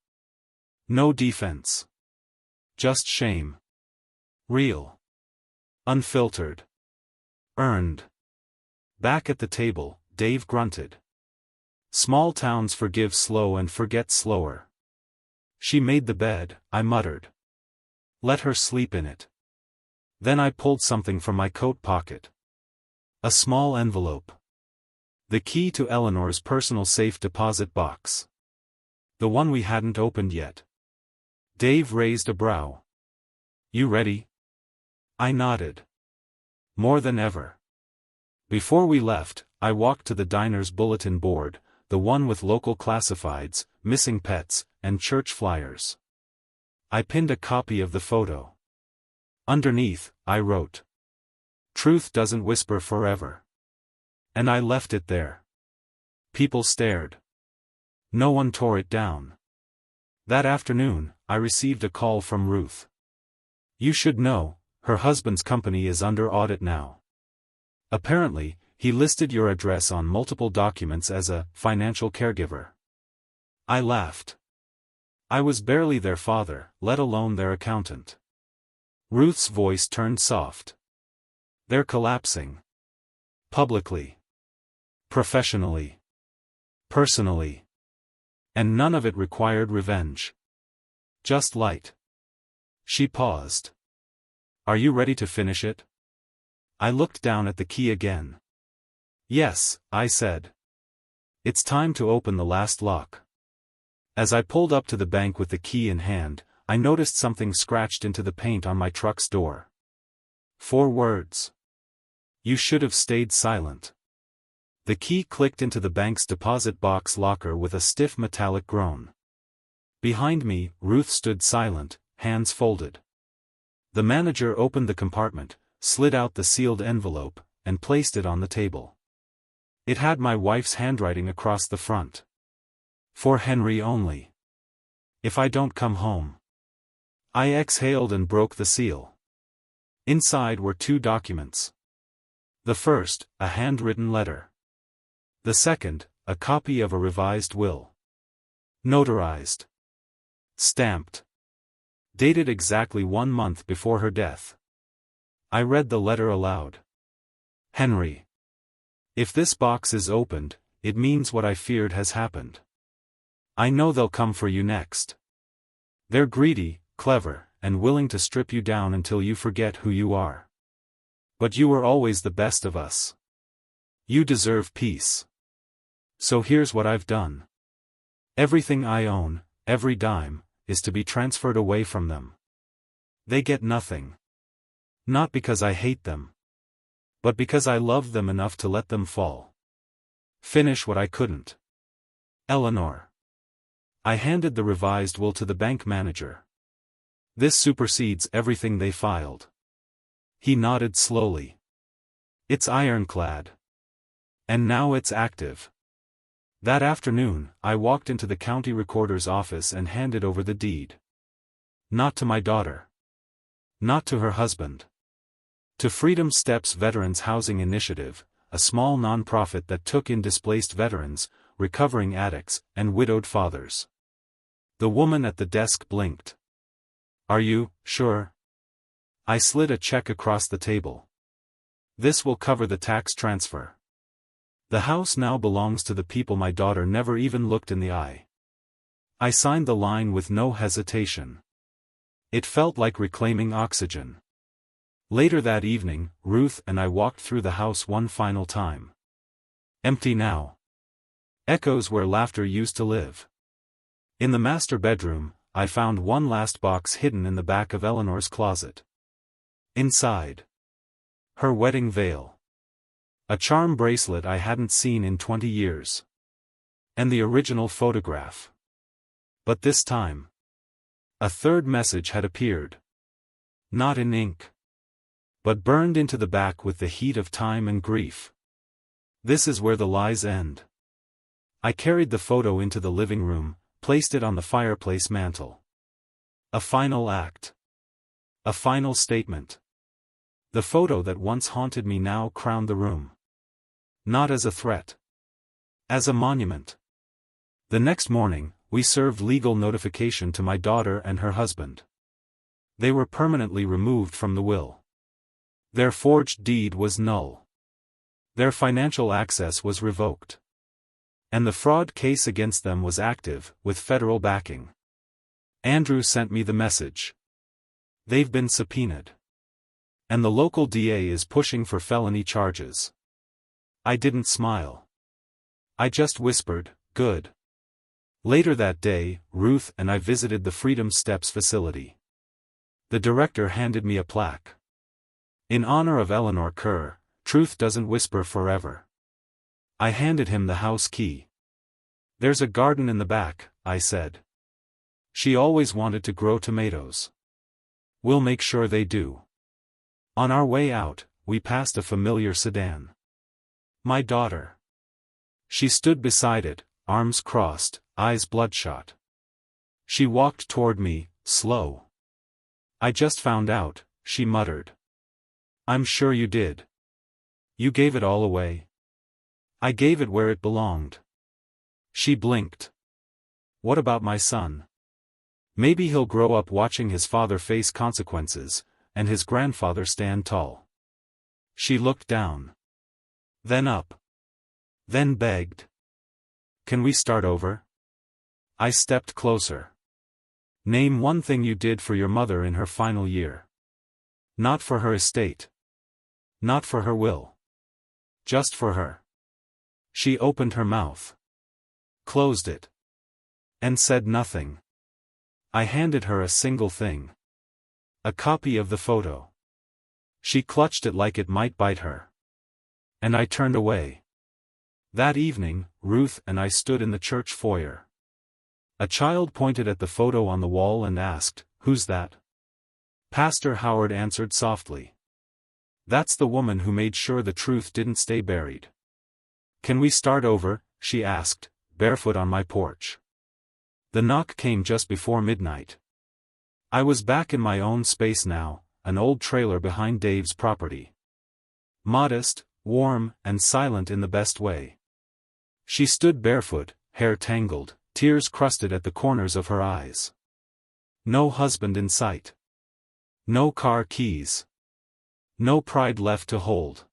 No defense. Just shame. Real. Unfiltered. Earned. Back at the table, Dave grunted. Small towns forgive slow and forget slower. She made the bed, I muttered. Let her sleep in it. Then I pulled something from my coat pocket. A small envelope. The key to Eleanor's personal safe deposit box. The one we hadn't opened yet. Dave raised a brow. You ready? I nodded. More than ever. Before we left, I walked to the diner's bulletin board, the one with local classifieds, missing pets, and church flyers. I pinned a copy of the photo. Underneath, I wrote. Truth doesn't whisper forever. And I left it there. People stared. No one tore it down. That afternoon, I received a call from Ruth. You should know, her husband's company is under audit now. Apparently, he listed your address on multiple documents as a financial caregiver. I laughed. I was barely their father, let alone their accountant. Ruth's voice turned soft. They're collapsing. Publicly. Professionally. Personally. And none of it required revenge. Just light. She paused. Are you ready to finish it? I looked down at the key again. Yes, I said. It's time to open the last lock. As I pulled up to the bank with the key in hand, I noticed something scratched into the paint on my truck's door. 4 words. You should have stayed silent. The key clicked into the bank's deposit box locker with a stiff metallic groan. Behind me, Ruth stood silent, hands folded. The manager opened the compartment, slid out the sealed envelope, and placed it on the table. It had my wife's handwriting across the front. For Henry only. If I don't come home. I exhaled and broke the seal. Inside were 2 documents. The first, a handwritten letter. The second, a copy of a revised will. Notarized. Stamped. Dated exactly 1 month before her death. I read the letter aloud. Henry. If this box is opened, it means what I feared has happened. I know they'll come for you next. They're greedy, clever, and willing to strip you down until you forget who you are. But you were always the best of us. You deserve peace. So here's what I've done. Everything I own, every dime, is to be transferred away from them. They get nothing. Not because I hate them. But because I loved them enough to let them fall. Finish what I couldn't. Eleanor. I handed the revised will to the bank manager. This supersedes everything they filed. He nodded slowly. It's ironclad. And now it's active. That afternoon, I walked into the county recorder's office and handed over the deed. Not to my daughter. Not to her husband. To Freedom Steps Veterans Housing Initiative, a small nonprofit that took in displaced veterans, recovering addicts, and widowed fathers. The woman at the desk blinked. Are you sure? I slid a check across the table. This will cover the tax transfer. The house now belongs to the people my daughter never even looked in the eye. I signed the line with no hesitation. It felt like reclaiming oxygen. Later that evening, Ruth and I walked through the house one final time. Empty now. Echoes where laughter used to live. In the master bedroom, I found one last box hidden in the back of Eleanor's closet. Inside. Her wedding veil. A charm bracelet I hadn't seen in 20 years. And the original photograph. But this time. A third message had appeared. Not in ink. But burned into the back with the heat of time and grief. This is where the lies end. I carried the photo into the living room, placed it on the fireplace mantel. A final act. A final statement. The photo that once haunted me now crowned the room. Not as a threat. As a monument. The next morning, we served legal notification to my daughter and her husband. They were permanently removed from the will. Their forged deed was null. Their financial access was revoked. And the fraud case against them was active, with federal backing. Andrew sent me the message. They've been subpoenaed. And the local DA is pushing for felony charges. I didn't smile. I just whispered, good. Later that day, Ruth and I visited the Freedom Steps facility. The director handed me a plaque. In honor of Eleanor Kerr, truth doesn't whisper forever. I handed him the house key. There's a garden in the back, I said. She always wanted to grow tomatoes. We'll make sure they do. On our way out, we passed a familiar sedan. My daughter. She stood beside it, arms crossed, eyes bloodshot. She walked toward me, slow. I just found out, she muttered. I'm sure you did. You gave it all away. I gave it where it belonged. She blinked. What about my son? Maybe he'll grow up watching his father face consequences, and his grandfather stand tall. She looked down. Then up. Then begged. Can we start over? I stepped closer. Name one thing you did for your mother in her final year. Not for her estate. Not for her will. Just for her. She opened her mouth. Closed it. And said nothing. I handed her a single thing. A copy of the photo. She clutched it like it might bite her. And I turned away. That evening, Ruth and I stood in the church foyer. A child pointed at the photo on the wall and asked, "Who's that?" Pastor Howard answered softly. That's the woman who made sure the truth didn't stay buried. Can we start over? She asked, barefoot on my porch. The knock came just before midnight. I was back in my own space now, an old trailer behind Dave's property. Modest, warm, and silent in the best way. She stood barefoot, hair tangled, tears crusted at the corners of her eyes. No husband in sight. No car keys. No pride left to hold.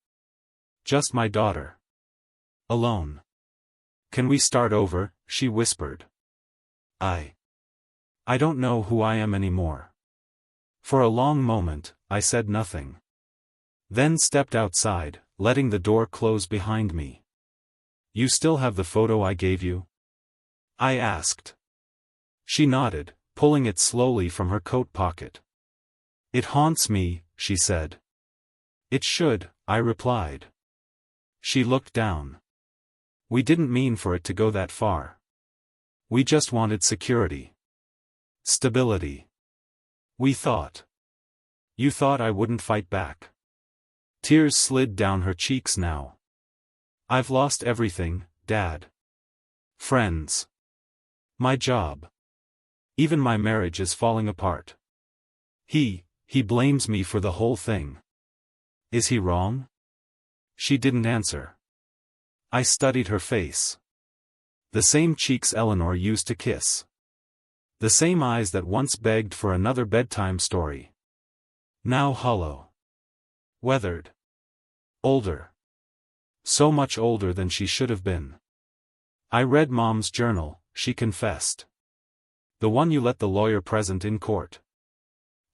Just my daughter. Alone. Can we start over? She whispered. I don't know who I am anymore. For a long moment, I said nothing. Then stepped outside, letting the door close behind me. You still have the photo I gave you? I asked. She nodded, pulling it slowly from her coat pocket. It haunts me, she said. It should, I replied. She looked down. We didn't mean for it to go that far. We just wanted security. Stability. We thought. You thought I wouldn't fight back. Tears slid down her cheeks now. I've lost everything, Dad. Friends. My job. Even my marriage is falling apart. He blames me for the whole thing. Is he wrong? She didn't answer. I studied her face. The same cheeks Eleanor used to kiss. The same eyes that once begged for another bedtime story. Now hollow. Weathered. Older. So much older than she should have been. I read Mom's journal, she confessed. The one you let the lawyer present in court.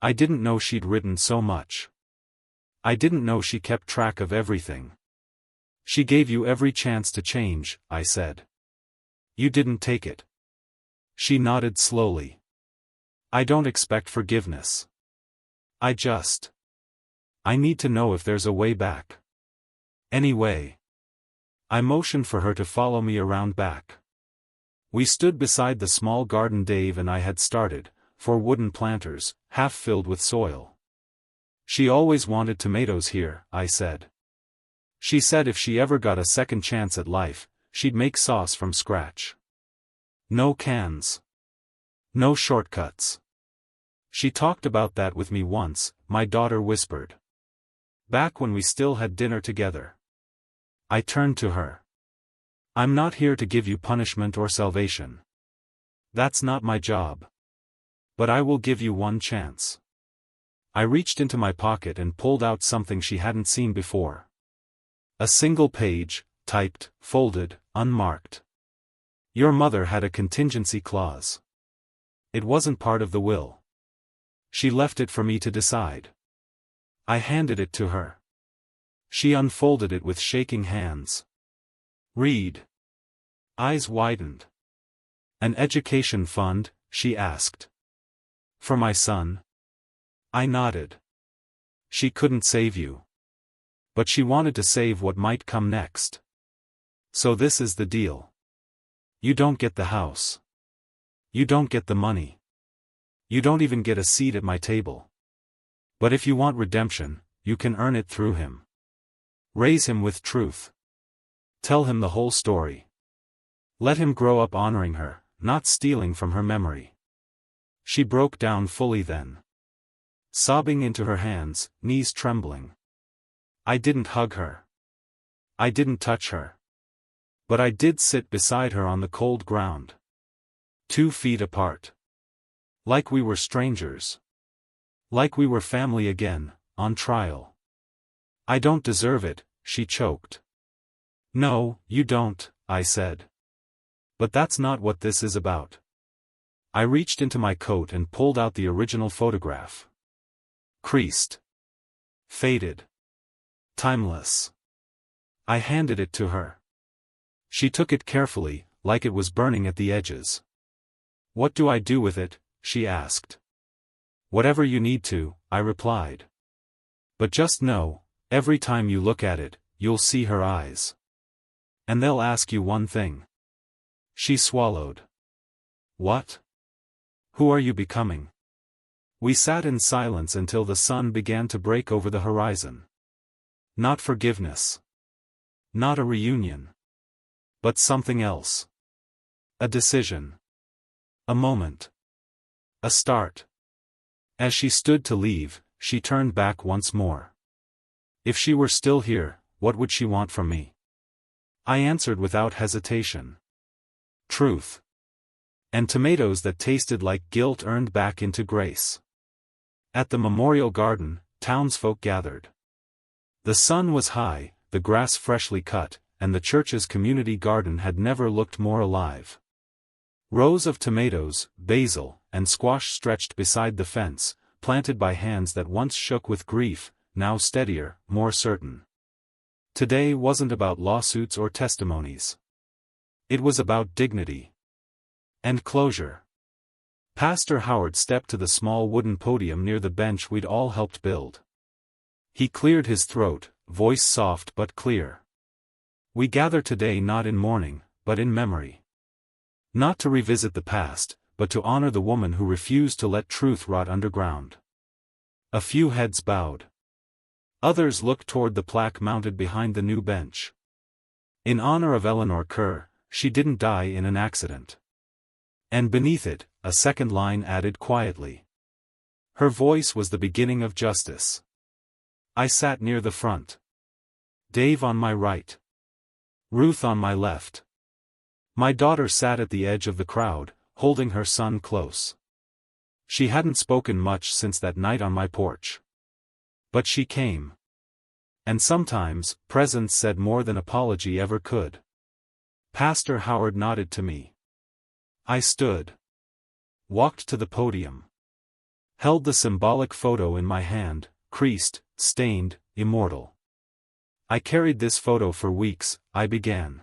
I didn't know she'd written so much. I didn't know she kept track of everything. She gave you every chance to change, I said. You didn't take it. She nodded slowly. I don't expect forgiveness. I need to know if there's a way back. Anyway. I motioned for her to follow me around back. We stood beside the small garden Dave and I had started, 4 wooden planters, half filled with soil. She always wanted tomatoes here, I said. She said if she ever got a second chance at life, she'd make sauce from scratch. No cans. No shortcuts. She talked about that with me once, my daughter whispered. Back when we still had dinner together. I turned to her. I'm not here to give you punishment or salvation. That's not my job. But I will give you one chance. I reached into my pocket and pulled out something she hadn't seen before. A single page, typed, folded, unmarked. Your mother had a contingency clause. It wasn't part of the will. She left it for me to decide. I handed it to her. She unfolded it with shaking hands. Read. Eyes widened. An education fund, she asked. For my son? I nodded. She couldn't save you. But she wanted to save what might come next. So this is the deal. You don't get the house. You don't get the money. You don't even get a seat at my table. But if you want redemption, you can earn it through him. Raise him with truth. Tell him the whole story. Let him grow up honoring her, not stealing from her memory. She broke down fully then. Sobbing into her hands, knees trembling. I didn't hug her. I didn't touch her. But I did sit beside her on the cold ground. 2 feet apart. Like we were strangers. Like we were family again, on trial. I don't deserve it, she choked. No, you don't, I said. But that's not what this is about. I reached into my coat and pulled out the original photograph. Creased. Faded. Timeless. I handed it to her. She took it carefully, like it was burning at the edges. What do I do with it? She asked. Whatever you need to, I replied. But just know, every time you look at it, you'll see her eyes. And they'll ask you one thing. She swallowed. What? Who are you becoming? We sat in silence until the sun began to break over the horizon. Not forgiveness. Not a reunion. But something else. A decision. A moment. A start. As she stood to leave, she turned back once more. If she were still here, what would she want from me? I answered without hesitation. Truth. And tomatoes that tasted like guilt earned back into grace. At the memorial garden, townsfolk gathered. The sun was high, the grass freshly cut, and the church's community garden had never looked more alive. Rows of tomatoes, basil, and squash stretched beside the fence, planted by hands that once shook with grief, now steadier, more certain. Today wasn't about lawsuits or testimonies. It was about dignity. And closure. Pastor Howard stepped to the small wooden podium near the bench we'd all helped build. He cleared his throat, voice soft but clear. We gather today not in mourning, but in memory. Not to revisit the past, but to honor the woman who refused to let truth rot underground. A few heads bowed. Others looked toward the plaque mounted behind the new bench. In honor of Eleanor Kerr, she didn't die in an accident. And beneath it, a second line added quietly. Her voice was the beginning of justice. I sat near the front. Dave on my right. Ruth on my left. My daughter sat at the edge of the crowd, holding her son close. She hadn't spoken much since that night on my porch. But she came. And sometimes, presence said more than apology ever could. Pastor Howard nodded to me. I stood. Walked to the podium. Held the symbolic photo in my hand, creased, stained, immortal. I carried this photo for weeks, I began.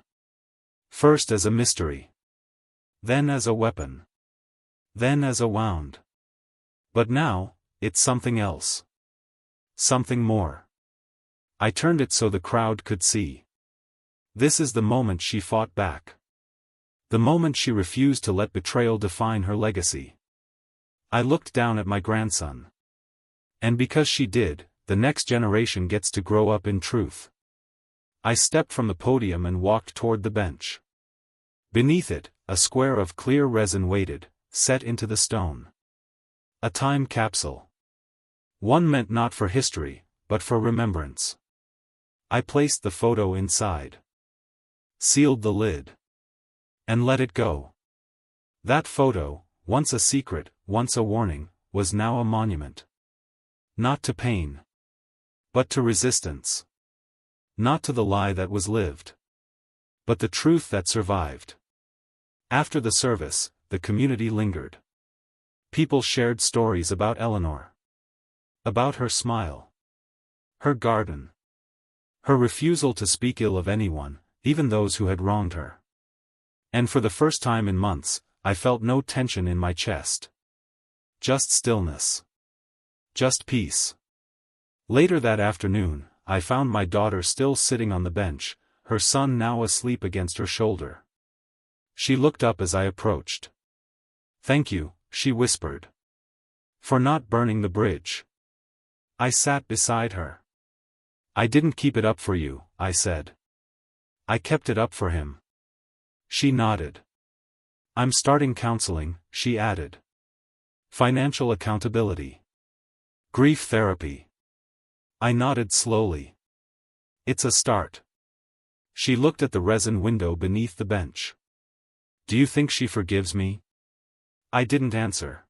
First as a mystery. Then as a weapon. Then as a wound. But now, it's something else. Something more. I turned it so the crowd could see. This is the moment she fought back. The moment she refused to let betrayal define her legacy. I looked down at my grandson. And because she did, the next generation gets to grow up in truth. I stepped from the podium and walked toward the bench. Beneath it, a square of clear resin waited, set into the stone. A time capsule. One meant not for history, but for remembrance. I placed the photo inside. Sealed the lid. And let it go. That photo, once a secret, once a warning, was now a monument. Not to pain. But to resistance. Not to the lie that was lived. But the truth that survived. After the service, the community lingered. People shared stories about Eleanor. About her smile. Her garden. Her refusal to speak ill of anyone, even those who had wronged her. And for the first time in months, I felt no tension in my chest. Just stillness. Just peace. Later that afternoon, I found my daughter still sitting on the bench, her son now asleep against her shoulder. She looked up as I approached. Thank you, she whispered. For not burning the bridge. I sat beside her. I didn't keep it up for you, I said. I kept it up for him. She nodded. I'm starting counseling, she added. Financial accountability. Grief therapy. I nodded slowly. It's a start. She looked at the resin window beneath the bench. Do you think she forgives me? I didn't answer.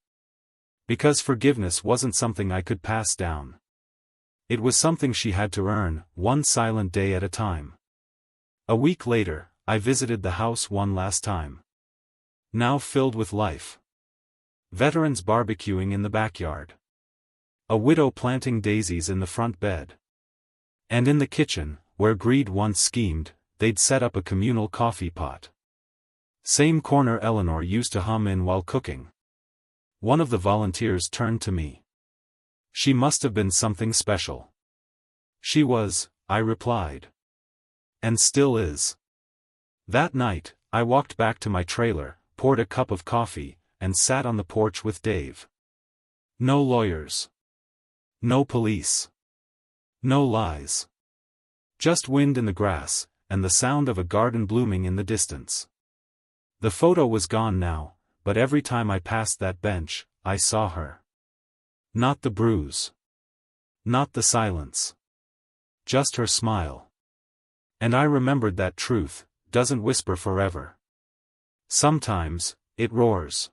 Because forgiveness wasn't something I could pass down. It was something she had to earn, one silent day at a time. A week later, I visited the house one last time. Now filled with life. Veterans barbecuing in the backyard. A widow planting daisies in the front bed. And in the kitchen, where greed once schemed, they'd set up a communal coffee pot. Same corner Eleanor used to hum in while cooking. One of the volunteers turned to me. She must have been something special. She was, I replied. And still is. That night, I walked back to my trailer, poured a cup of coffee, and sat on the porch with Dave. No lawyers. No police. No lies. Just wind in the grass, and the sound of a garden blooming in the distance. The photo was gone now, but every time I passed that bench, I saw her. Not the bruise. Not the silence. Just her smile. And I remembered that truth doesn't whisper forever. Sometimes, it roars.